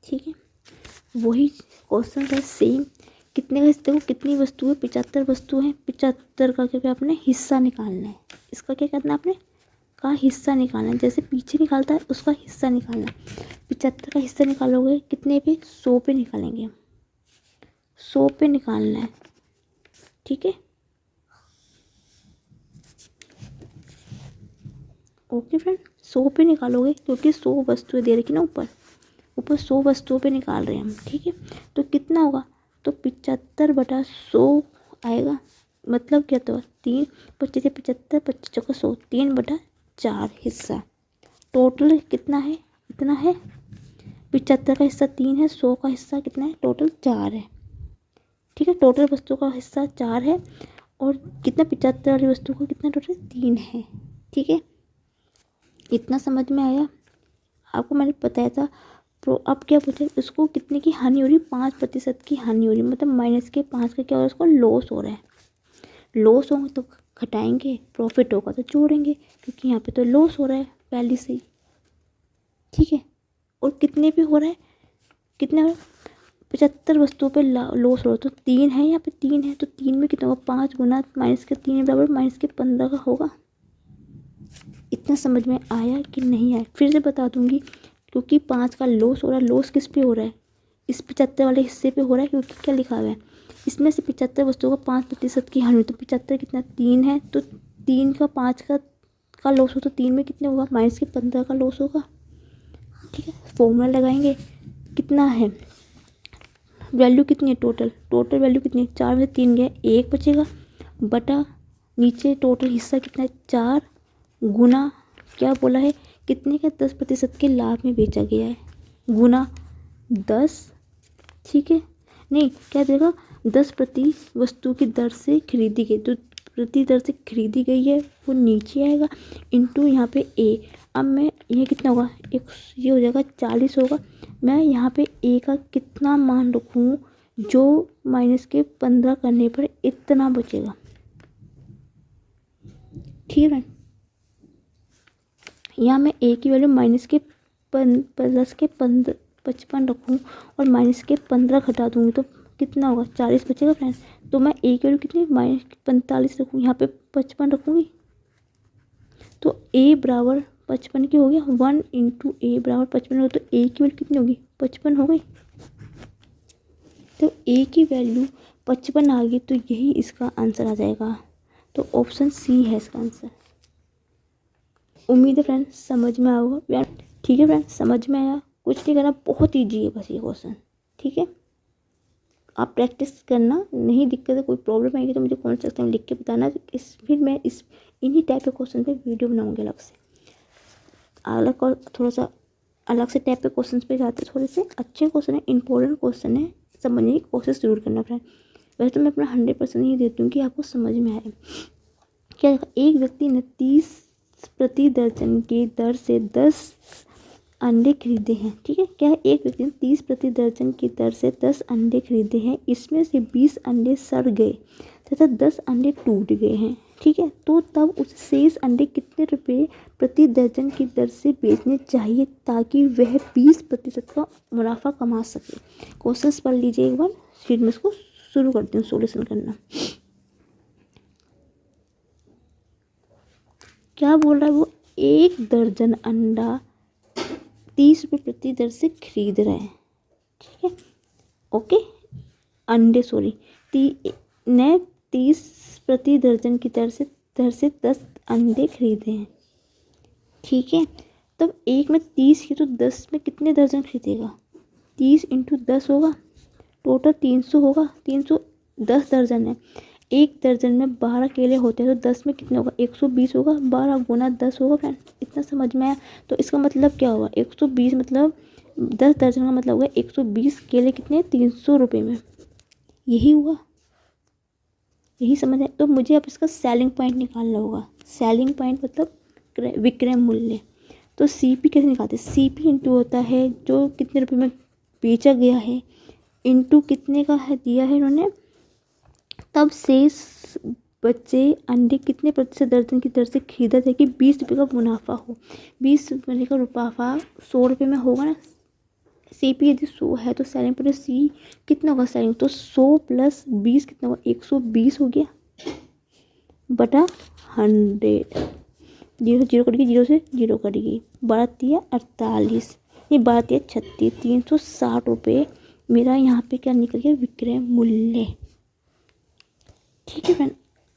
ठीक है, वही क्वेश्चन है सेम। कितने का, देखो कितनी वस्तु है, 75 वस्तु है। 75 का क्या आपने हिस्सा निकालना है। इसका क्या करना है आपने, का हिस्सा निकालना है। जैसे पीछे निकालता है उसका हिस्सा निकालना है। 75 का हिस्सा निकालोगे कितने पे, 100 पे निकालेंगे, 100 पे निकालना है। ठीक है, ओके फ्रेंड, 100 पे निकालोगे क्योंकि 100 वस्तुएं दे रखी ना ऊपर 100 वस्तुओं पे निकाल रहे हैं हम। ठीक है, तो कितना होगा, तो 75/100 आएगा। मतलब क्या, तो 3 25 75 25 चौका 100, 3/4 हिस्सा। टोटल कितना है, इतना है। 75 का हिस्सा 3 है, 100 का हिस्सा कितना है, टोटल 4 है। ठीक है, टोटल वस्तु का हिस्सा 4 है और कितना 75 वाली वस्तु का कितना टोटल 3 है। ठीक है, इतना समझ में आया आपको, मैंने बताया था। तो अब क्या पूछे, इसको कितने की हानि हो रही है, 5% की हानि हो रही है। मतलब माइनस के 5 का क्या हो रहा है, उसको लॉस हो रहा है। लॉस होगा तो घटाएंगे, प्रॉफिट होगा तो जोड़ेंगे, क्योंकि यहाँ पे तो लॉस हो रहा है पहले से ही। ठीक है, और कितने पे हो रहा है, कितने हो रहा है, 75 वस्तुओं पे लॉस हो रहा है। तो 3 है, यहाँ पे 3 है तो 3 में कितना होगा, 5 गुना माइनस के 3 बराबर माइनस के 15 का होगा। इतना समझ में आया कि नहीं आया, फिर से बता दूंगी। क्योंकि 5 का लॉस हो रहा है, लॉस किस पे हो रहा है, इस 75 वाले हिस्से पे हो रहा है। क्योंकि क्या लिखा हुआ है, इसमें से 75 वस्तुओं का 5% की हानि। तो 75 कितना, 3 है, तो 3 का 5 का लॉस हो तो 3 में कितने होगा, माइनस के 15 का लॉस होगा। ठीक है, फॉर्मूला लगाएंगे, कितना है वैल्यू, कितनी है टोटल वैल्यू कितनी है, 4 में से 3 गया, 1 बचेगा। बटा नीचे टोटल हिस्सा कितना है 4 गुना क्या बोला है कितने का 10% के लाभ में बेचा गया है गुना 10। ठीक है, नहीं क्या देगा 10% वस्तु की दर से खरीदी गई, तो प्रति दर से खरीदी गई है वो नीचे आएगा इंटू यहाँ पे ए। अब मैं ये कितना होगा एक ये हो जाएगा 40 होगा। मैं यहाँ पे ए का कितना मान रखूँ जो माइनस के 15 करने पर इतना बचेगा। ठीक है, यहाँ मैं ए की वैल्यू माइनस के प्लस के 55 रखूँ और माइनस के 15 घटा दूँगी तो कितना होगा 40 बचेगा फ्रेंड्स। तो मैं ए की वैल्यू कितनी माइनस 45 रखूँ, यहाँ पे 55 रखूँगी तो ए बराबर 55 की हो गया 1 इंटू ए बराबर 55 होगा तो ए की वैल्यू कितनी होगी 55 हो गई। तो ए की वैल्यू 55 आ गई तो यही इसका आंसर आ जाएगा। तो ऑप्शन सी है इसका आंसर। उम्मीद है फ्रेंड्स समझ में आया होगा। ठीक है फ्रेंड्स, समझ में आया, कुछ नहीं करना, बहुत ईजी है बस ये क्वेश्चन। ठीक है, आप प्रैक्टिस करना, नहीं दिक्कत है कोई प्रॉब्लम आएगी तो मुझे कमेंट सेक्शन में लिख के बताना। फिर मैं इन्हीं टाइप के क्वेश्चन पे वीडियो बनाऊंगी अलग से। अलग और थोड़ा सा अलग से टाइप के क्वेश्चन पे जाते थोड़े से अच्छे क्वेश्चन है, इंपॉर्टेंट क्वेश्चन है, समझने की कोशिश जरूर करना फ्रेंड। वैसे तो मैं अपना 100% ही देती हूँ कि आपको समझ में आए। क्या एक व्यक्ति ने 30 दर्जन की दर से 10 अंडे खरीदे हैं। ठीक है, क्या है एक व्यक्ति ने 30 दर्जन की दर से 10 अंडे खरीदे हैं, इसमें से 20 अंडे सड़ गए तथा 10 अंडे टूट गए हैं। ठीक है, तो तब उसे शेष अंडे कितने रुपए प्रति दर्जन की दर से बेचने चाहिए ताकि वह 20% का मुनाफा कमा सके। क्वेश्चंस पढ़ लीजिए एक बार, फिर मैं इसको शुरू करती हूँ सॉल्यूशन करना। क्या बोल रहा है वो, एक दर्जन अंडा 30 रुपये प्रति दर से खरीद रहे हैं। ठीक है, ओके, अंडे ने 30 प्रति दर्जन की दर से 10 अंडे खरीदे हैं। ठीक है, तब एक में 30 की तो 10 में कितने दर्जन खरीदेगा, 30 इंटू 10 होगा, टोटल 300 होगा, 310 दर्जन है। एक दर्जन में 12 केले होते हैं तो 10 में कितने होगा 120 होगा, 12 गुना 10 होगा फ्रेंड। इतना समझ में आया। तो इसका मतलब क्या हुआ 120 मतलब 10 दर्जन का मतलब होगा 120 केले कितने 300 रुपये में, यही हुआ, यही समझ आया। तो मुझे अब इसका सेलिंग पॉइंट निकालना होगा। सेलिंग पॉइंट मतलब विक्रय मूल्य। तो सीपी कैसे निकालते हैं, सीपी इंटू होता है जो कितने रुपये में बेचा गया है इंटू कितने का है दिया है इन्होंने, तब शेष बच्चे अंडे कितने प्रतिशत दर्जन की दर से खरीदा जाए कि 20 रुपये का मुनाफा हो। 20 रुपये का मुनाफा 100 रुपये में होगा ना। सीपी यदि 100 है तो सेलिंग पॉइंट सी कितना होगा सेलिंग, तो 100 प्लस 20 कितना होगा 120 हो गया बटा 100। 0 से 0 कटेगी, 0 से 0 कटेगी, 12 तिया 48, ये 12 तिया 36, 360 रुपये मेरा यहाँ पे क्या निकल गया विक्रय मूल्य। ठीक है फ्रेंड,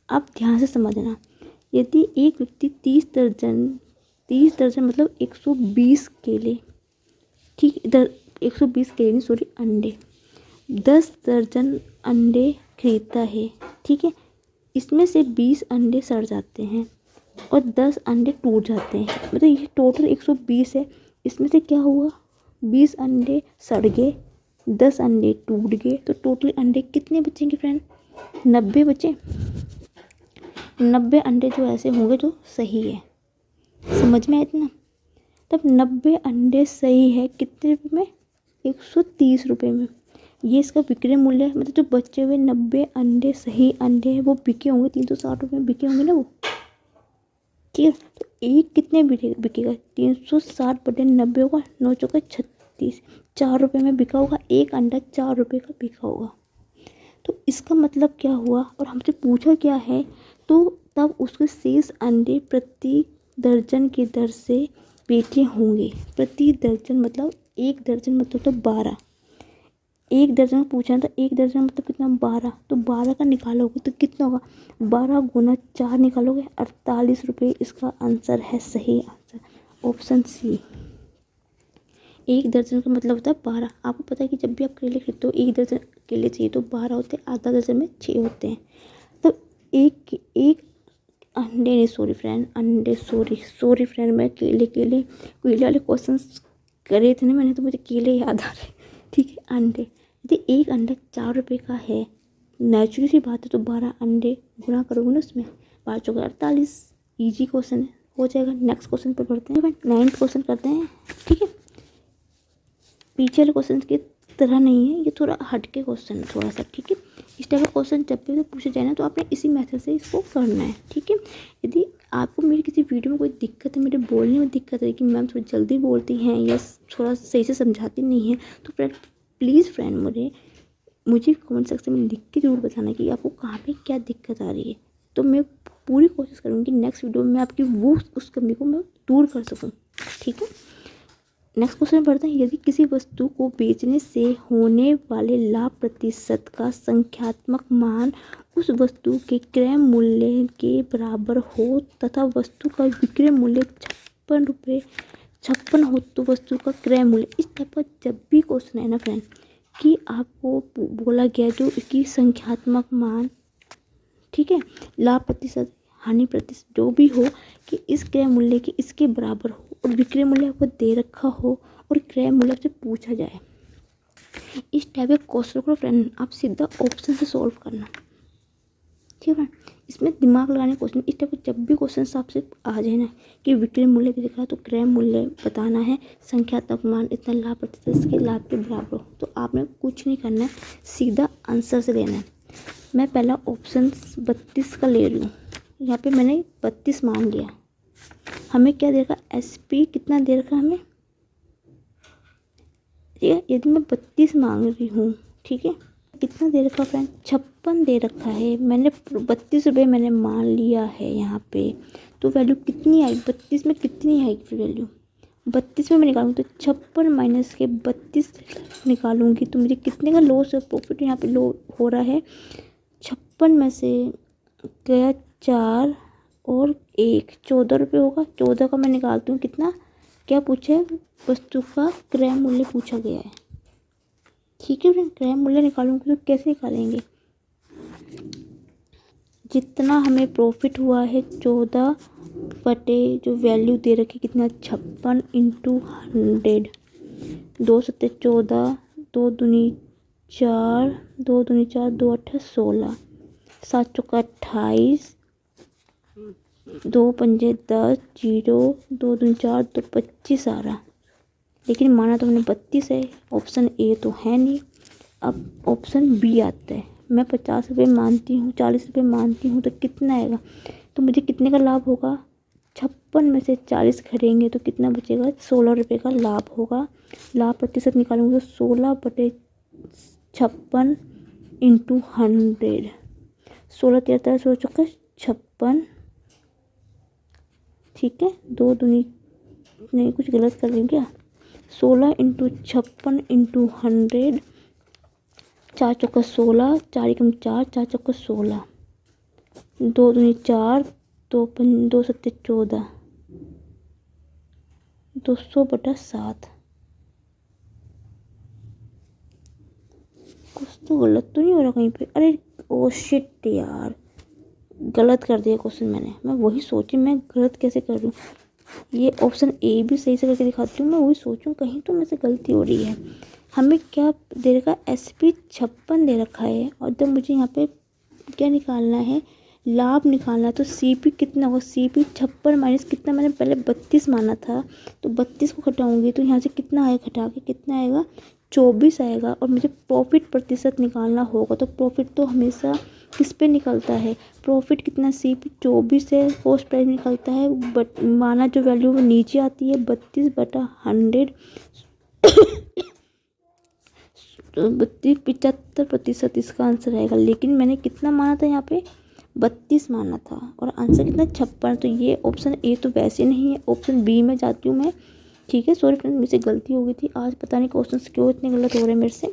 आप ध्यान से समझना। यदि एक व्यक्ति 30 दर्जन मतलब 120 केले, ठीक, 120 केले नहीं सॉरी अंडे, 10 दर्जन अंडे खरीदता है। ठीक है, इसमें से 20 अंडे सड़ जाते हैं और 10 अंडे टूट जाते हैं, मतलब ये टोटल 120 है। इसमें से क्या हुआ 20 अंडे सड़ गए, 10 अंडे टूट गए, तो टोटल अंडे कितने बचेंगे फ्रेंड 90 बचे। 90 अंडे जो ऐसे होंगे जो सही है, समझ में आया इतना। तब 90 अंडे सही है कितने रुपये में 130 रुपये में, ये इसका विक्रय मूल्य है। मतलब जो बचे हुए 90 अंडे सही अंडे हैं वो बिके होंगे 360 रुपये में बिके होंगे ना वो। ठीक है, तो एक कितने बिकेगा 360 बटे 90 होगा, 9 चौका 36, 4 रुपये में बिका होगा, एक अंडा 4 रुपये का बिका होगा। तो इसका मतलब क्या हुआ और हमसे पूछा क्या है, तो तब उसके शेष अंडे प्रति दर्जन की दर से बेचे होंगे। प्रति दर्जन मतलब एक दर्जन मतलब तो 12, एक दर्जन पूछा था, एक दर्जन मतलब कितना 12, तो 12 का निकालोगे तो कितना होगा 12 गुना 4 निकालोगे 48 रुपये इसका आंसर है, सही आंसर ऑप्शन सी। एक दर्जन का मतलब होता है 12। आपको पता है कि जब भी आप केले खरीदते हो एक दर्जन केले चाहिए तो 12 होते हैं, आधा दर्जन में 6 होते हैं। तो एक एक अंडे नहीं, सॉरी फ्रेंड, अंडे, सॉरी फ्रेंड, मैं केले वाले क्वेश्चन करे थे ना मैंने, तो मुझे केले याद आ रहे। ठीक है, अंडे, यदि एक अंडा 4 रुपये का है, नेचुरल सी बात है, तो 12 अंडे गुना करोगे ना उसमें, 5×4 = 48। ईजी क्वेश्चन है, हो जाएगा। नेक्स्ट क्वेश्चन पर बढ़ते हैं, 9th क्वेश्चन करते हैं। ठीक है, पीछे वाले क्वेश्चन की तरह नहीं है, ये थोड़ा हटके क्वेश्चन है थोड़ा सा। ठीक है, इस टाइप का क्वेश्चन जब भी तो पूछा जाए ना, तो आपने इसी मेथड से इसको करना है। ठीक है, यदि आपको मेरी किसी वीडियो में कोई दिक्कत है, मेरे बोलने में दिक्कत है कि मैम थोड़ी जल्दी बोलती हैं या थोड़ा सही से समझाती नहीं है, तो फ्रेंड प्लीज़ फ्रेंड मुझे कमेंट सेक्शन में लिख के जरूर बताना कि आपको कहाँ पे क्या दिक्कत आ रही है। तो मैं पूरी कोशिश करूँगी नेक्स्ट वीडियो में आपकी उस कमी को मैं दूर कर सकूँ। ठीक है, नेक्स्ट क्वेश्चन पढ़ते हैं। यदि किसी वस्तु को बेचने से होने वाले लाभ प्रतिशत का संख्यात्मक मान उस वस्तु के क्रय मूल्य के बराबर हो तथा वस्तु का विक्रय मूल्य 56 हो, तो वस्तु का क्रय मूल्य, इस टाइप का जब भी क्वेश्चन है ना फ्रेंड, कि आपको बोला गया जो इसकी संख्यात्मक मान, ठीक है, लाभ प्रतिशत, हानि प्रतिशत, जो भी हो, कि इस क्रय मूल्य के इसके बराबर हो और विक्रय मूल्य आपको दे रखा हो और क्रय मूल्य से पूछा जाए, इस टाइप के क्वेश्चन को फ्रेंड आप सीधा ऑप्शन से सॉल्व करना। ठीक है, इसमें दिमाग लगाने क्वेश्चन, इस टाइप के जब भी क्वेश्चन आपसे आ जाए ना कि विक्रय मूल्य दिख रहा है तो क्रय मूल्य बताना है, संख्यात्मक मान इतना लाभ प्रतिशत इसके लाभ के बराबर हो, तो आपने कुछ नहीं करना है, सीधा आंसर से लेना है। मैं पहला ऑप्शन 32 का ले रही हूँ। यहाँ पे मैंने 32 मांग लिया, हमें क्या दे रखा, SP कितना दे रखा हमें। ठीक है, यदि मैं 32 मांग रही हूँ, ठीक है, कितना दे रखा फ्रेंड, 56 दे रखा है, मैंने 32 रुपये मैंने मान लिया है यहाँ पे, तो वैल्यू कितनी आई, 32 में कितनी आएगी फिर वैल्यू, 32 में मैं निकालूंगी तो 56 माइनस के 32 निकालूंगी, तो मुझे कितने का लॉस है, प्रॉफिट यहाँ पे लो हो रहा है। 56 में से गया 4 और 1, 14 रुपये होगा, 14 का मैं निकालती हूँ कितना, क्या पूछा है, वस्तु का क्रय मूल्य पूछा गया है। ठीक है फ्रेंड, क्रय मूल्य निकालूंगी तो कैसे निकालेंगे, जितना हमें प्रॉफिट हुआ है 14 बटे जो वैल्यू दे रखी कितना, 56 × 100, 2 सत्ते 14, 2 दूनी 4, 2 दूनी 4, 2 8 16, 7 चौका 28, 2 पंजे 10, 0, 2 दूनी 4, 2 25 आ रहा, लेकिन माना तो हमने 32 है, ऑप्शन ए तो है नहीं। अब ऑप्शन बी आता है, मैं 50 रुपये मानती हूँ, 40 रुपये मानती हूँ, तो कितना आएगा, तो मुझे कितने का लाभ होगा, 56 में से 40 खरीदेंगे तो कितना बचेगा, 16 रुपये का लाभ होगा। लाभ प्रतिशत निकालूंगी तो 16 बटे 56 × 100, 16 13 16 चौका 56, ठीक है, 2 दूनी नहीं, कुछ गलत कर रही हूँ क्या, 16 × 56 × 100, 4 चौका 16, 4 एकम 4, 4 चौका 16, 2 दूनी 4, 2 सत्ते 14, 200/7। कुछ तो गलत तो नहीं हो रहा कहीं पे, अरे ओ शिट यार, गलत कर दिया क्वेश्चन मैंने, मैं वही सोची मैं गलत कैसे कर दूँ, ये ऑप्शन ए भी सही से करके दिखाती हूँ, मैं वही सोचूं कहीं तो मेरे से गलती हो रही है। हमें क्या दे रखा, SP 56 दे रखा है, और जब मुझे यहाँ पे क्या निकालना है, लाभ निकालना है, तो CP कितना होगा, CP 56 माइनस कितना, मैंने पहले 32 माना था, तो 32 को घटाऊंगी तो यहाँ से कितना आएगा, घटा के कितना आएगा, 24 आएगा, और मुझे प्रॉफिट प्रतिशत निकालना होगा, तो प्रॉफिट तो हमेशा किस पे निकलता है, प्रॉफिट कितना, CP 24 है, कॉस्ट प्राइस निकलता है, बट माना जो वैल्यू वो नीचे आती है 32/100, तो 75% इसका आंसर आएगा, लेकिन मैंने कितना माना था यहाँ पे, 32 माना था, और आंसर कितना, 56, तो ये ऑप्शन ए तो वैसे नहीं है, ऑप्शन बी में जाती हूँ मैं। ठीक है, सॉरी फ्रेंड, मेरे से गलती हो गई थी, आज पता नहीं क्वेश्चन क्यों इतने गलत हो रहे हैं मेरे से।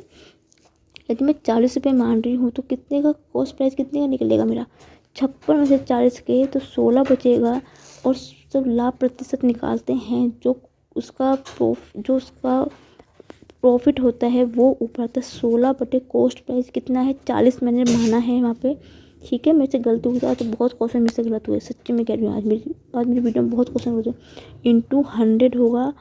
यदि मैं 40 रुपये मान रही हूँ तो कितने का कॉस्ट प्राइस कितने का निकलेगा मेरा, 56 में से 40 गए तो 16 बचेगा, और जब लाभ प्रतिशत निकालते हैं जो उसका प्रॉफिट होता है वो ऊपर आता है, 16 बटे कॉस्ट प्राइस कितना है, 40 मैंने माना है वहाँ पे, ठीक है, मेरे से गलती हो जाए तो बहुत क्वेश्चन मेरे से गलत हुए, सच्ची में कह रही हूँ। आज मेरी वीडियो में बहुत क्वेश्चन होते हैं। इंटू 100 होगा,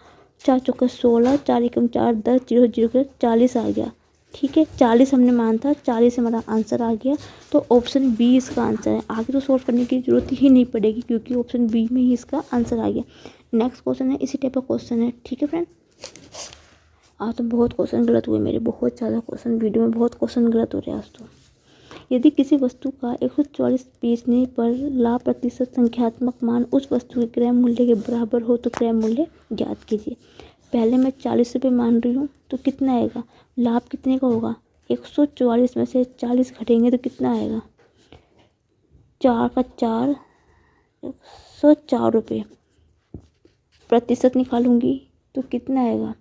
4 चौके 16, 4 एकम 4, 10, 0 0 के 40 आ गया। ठीक है, 40 हमने माना था, 40 हमारा आंसर आ गया। तो ऑप्शन बी इसका आंसर है। आगे तो सॉल्व करने की जरूरत ही नहीं पड़ेगी क्योंकि ऑप्शन बी में ही इसका आंसर आ गया। नेक्स्ट क्वेश्चन है, इसी टाइप का क्वेश्चन है। ठीक है फ्रेंड, आज तो बहुत क्वेश्चन गलत हुए मेरे, बहुत ज़्यादा क्वेश्चन, वीडियो में बहुत क्वेश्चन गलत हो रहे हैं आज तो। यदि किसी वस्तु का 144 बेचने पर लाभ प्रतिशत संख्यात्मक मान उस वस्तु के क्रय मूल्य के बराबर हो तो क्रय मूल्य ज्ञात कीजिए। पहले मैं 40 रुपये मान रही हूँ तो कितना आएगा, लाभ कितने का होगा। 144 में से 40 घटेंगे तो कितना आएगा, 4 का 4, 104 रुपये। प्रतिशत निकालूंगी तो कितना आएगा,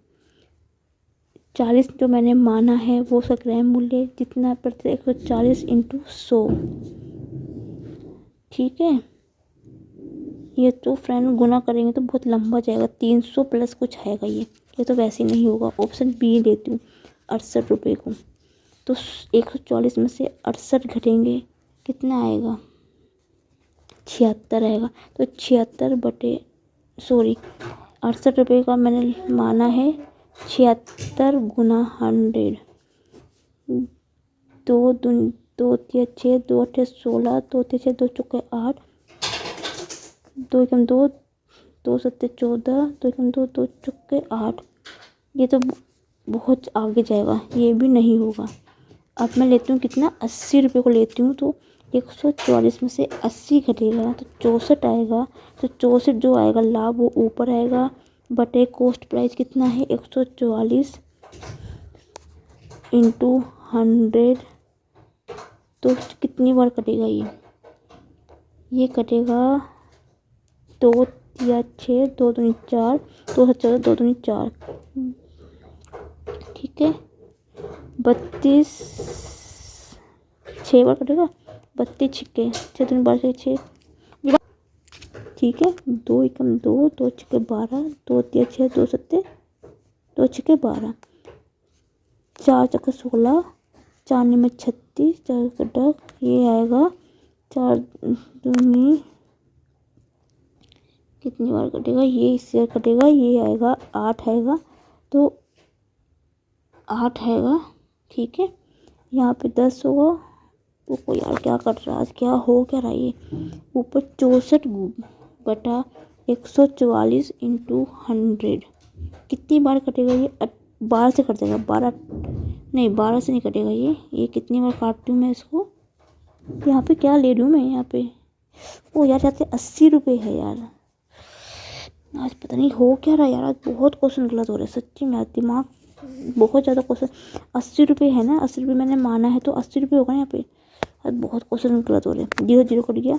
40 जो मैंने माना है वो उसका क्रय मूल्य जितना प्रतिशत, 140 इंटू 100। ठीक है, ये तो फ्रेंड गुना करेंगे तो बहुत लंबा जाएगा, 300 प्लस कुछ आएगा। ये तो वैसे नहीं होगा। ऑप्शन बी लेती हूँ, 68 रुपये को। तो 140 में से 68 घटेंगे कितना आएगा, 76 आएगा। तो 68 रुपये का मैंने माना है, 76 गुना 100, 2 3 6, 2 8 16, 2 3 6, 2 चौके 8, 2 एकम 2, 2 7 14, 2 एकम 2, 2 चौके 8। ये तो बहुत आगे जाएगा, ये भी नहीं होगा। अब मैं लेती हूँ कितना, 80 रुपये को लेती हूँ। तो 144 में से 80 घटेगा तो 64 आएगा। तो 64 जो आएगा लाभ वो ऊपर आएगा, बटे कॉस्ट प्राइस कितना है 144 इंटू 100। तो कितनी बार कटेगा ये कटेगा 2 या 6, 2 दूनी 4, 2 से 14, 2 दूनी 4। ठीक है, 32 6 बार कटेगा, 32 छिक्के 6 दूनी 12 से 6। ठीक है, 2 एकम 2, 2 छिक्के 12, 2 3 6, 2 7, 2 छिक्के 12, 4 चक्के 16, 4 में 36, 4 कटक ये आएगा 4 दूनी कितनी बार कटेगा, ये इससे कटेगा, ये आएगा 8 आएगा। तो 8 आएगा। ठीक है, यहाँ पे 10 होगा। वो यार क्या कर रहा है आज, क्या हो क्या रहा है ये। ऊपर 64 बटा 144 इंटू 100 कितनी बार कटेगा ये, 12 से कट जाएगा, 12 नहीं 12 से नहीं कटेगा ये कितनी बार काटती हूँ मैं इसको। यहाँ पे क्या ले रही हूँ मैं यहाँ पे, ओ यार जाते 80 रुपये है यार। आज पता नहीं हो क्या रहा है यार, आज बहुत क्वेश्चन गलत हो रहे हैं सच्ची में। आज दिमाग बहुत ज़्यादा क्वेश्चन, 80 रुपये है ना, 80 रुपये मैंने माना है तो 80 रुपये होगा यहाँ पे। आज बहुत क्वेश्चन गलत हो रहे हैं। 0 0 कट गया,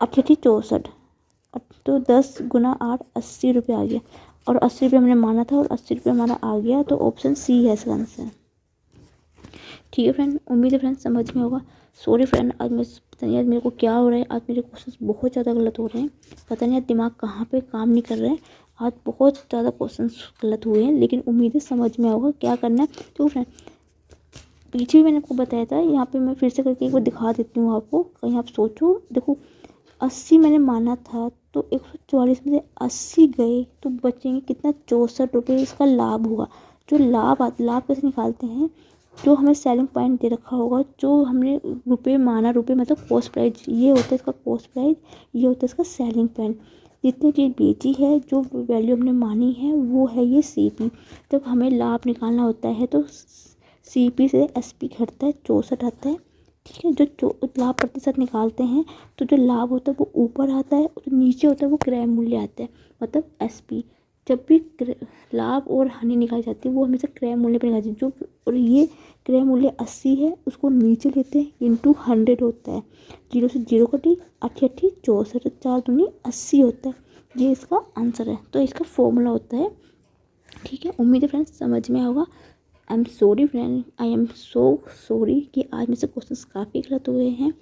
8 64, तो 10 गुना 8 80 रुपये आ गया। और 80 रुपये हमने माना था और 80 रुपये हमारा आ गया। तो ऑप्शन सी है इसका आंसर। ठीक है फ्रेंड, उम्मीद है फ्रेंड समझ में होगा। सॉरी फ्रेंड, आज मैं पता नहीं आज मेरे को क्या हो रहा है, आज मेरे क्वेश्चंस बहुत ज़्यादा गलत हो रहे हैं। पता नहीं आज दिमाग कहाँ पे काम नहीं कर रहे हैं। आज बहुत ज़्यादा क्वेश्चंस गलत हुए हैं, लेकिन उम्मीद है समझ में होगा क्या करना है। तो फ्रेंड पीछे भी मैंने आपको बताया था, यहाँ पे मैं फिर से करके एक बार दिखा देती हूँ आपको, कहीं आप सोचो। देखो 80 मैंने माना था तो 144 में से 80 गए तो बचेंगे कितना, 64 रुपये इसका लाभ होगा। जो लाभ कैसे निकालते हैं, जो हमें सेलिंग पॉइंट दे रखा होगा, जो हमने रुपये माना, रुपये मतलब कॉस्ट प्राइस, ये होता है इसका कॉस्ट प्राइस, ये होता है इसका सेलिंग पॉइंट। जितनी चीज़ बेची है, जो वैल्यू हमने मानी है वो है ये सीपी। जब हमें लाभ निकालना होता है तो सीपी से एसपी घटता है, 64 आता है। ठीक है, जो लाभ प्रतिशत निकालते हैं तो जो लाभ होता है वो ऊपर आता है, जो नीचे होता है वो क्रय मूल्य आता है, मतलब एसपी। जब भी लाभ और हानि निकाली जाती है वो हमेशा क्रय मूल्य पर निकाली जाती है। जो और ये क्रय मूल्य 80 है, उसको नीचे लेते हैं, इंटू 100 होता है। 0 से 0 कटी, 8 8 64, 4 दूनी 80 होता है। ये इसका आंसर है, तो इसका फॉर्मूला होता है। ठीक है, उम्मीद है फ्रेंड्स समझ में होगा। I am sorry friend, I am so sorry कि आज मेरे से क्वेश्चंस काफ़ी गलत हुए हैं।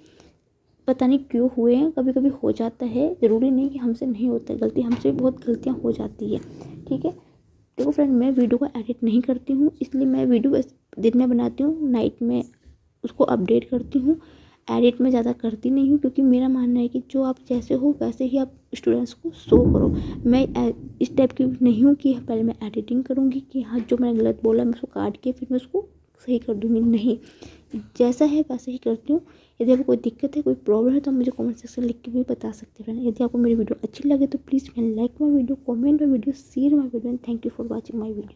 पता नहीं क्यों हुए हैं, कभी कभी हो जाता है, ज़रूरी नहीं कि हमसे नहीं होता है गलती, हमसे भी बहुत गलतियाँ हो जाती है। ठीक है, देखो फ्रेंड मैं वीडियो को एडिट नहीं करती हूँ, इसलिए मैं वीडियो दिन में बनाती हूँ, नाइट में उसको अपडेट करती हूँ। एडिट मैं ज़्यादा करती नहीं हूँ, क्योंकि मेरा मानना है कि जो आप जैसे हो वैसे ही आप स्टूडेंट्स को शो करो। मैं इस टाइप की नहीं हूँ कि पहले मैं एडिटिंग करूँगी कि हाँ जो मैंने गलत बोला मैं उसको काट के फिर मैं उसको सही कर दूँगी, नहीं, जैसा है वैसे ही करती हूँ। यदि आपको कोई दिक्कत है, कोई प्रॉब्लम है, तो आप मुझे कमेंट सेक्शन लिख के भी बता सकते हैं। यदि आपको मेरी वीडियो अच्छी लगे तो please can like my video, comment my video, share my video and thank you for watching my video.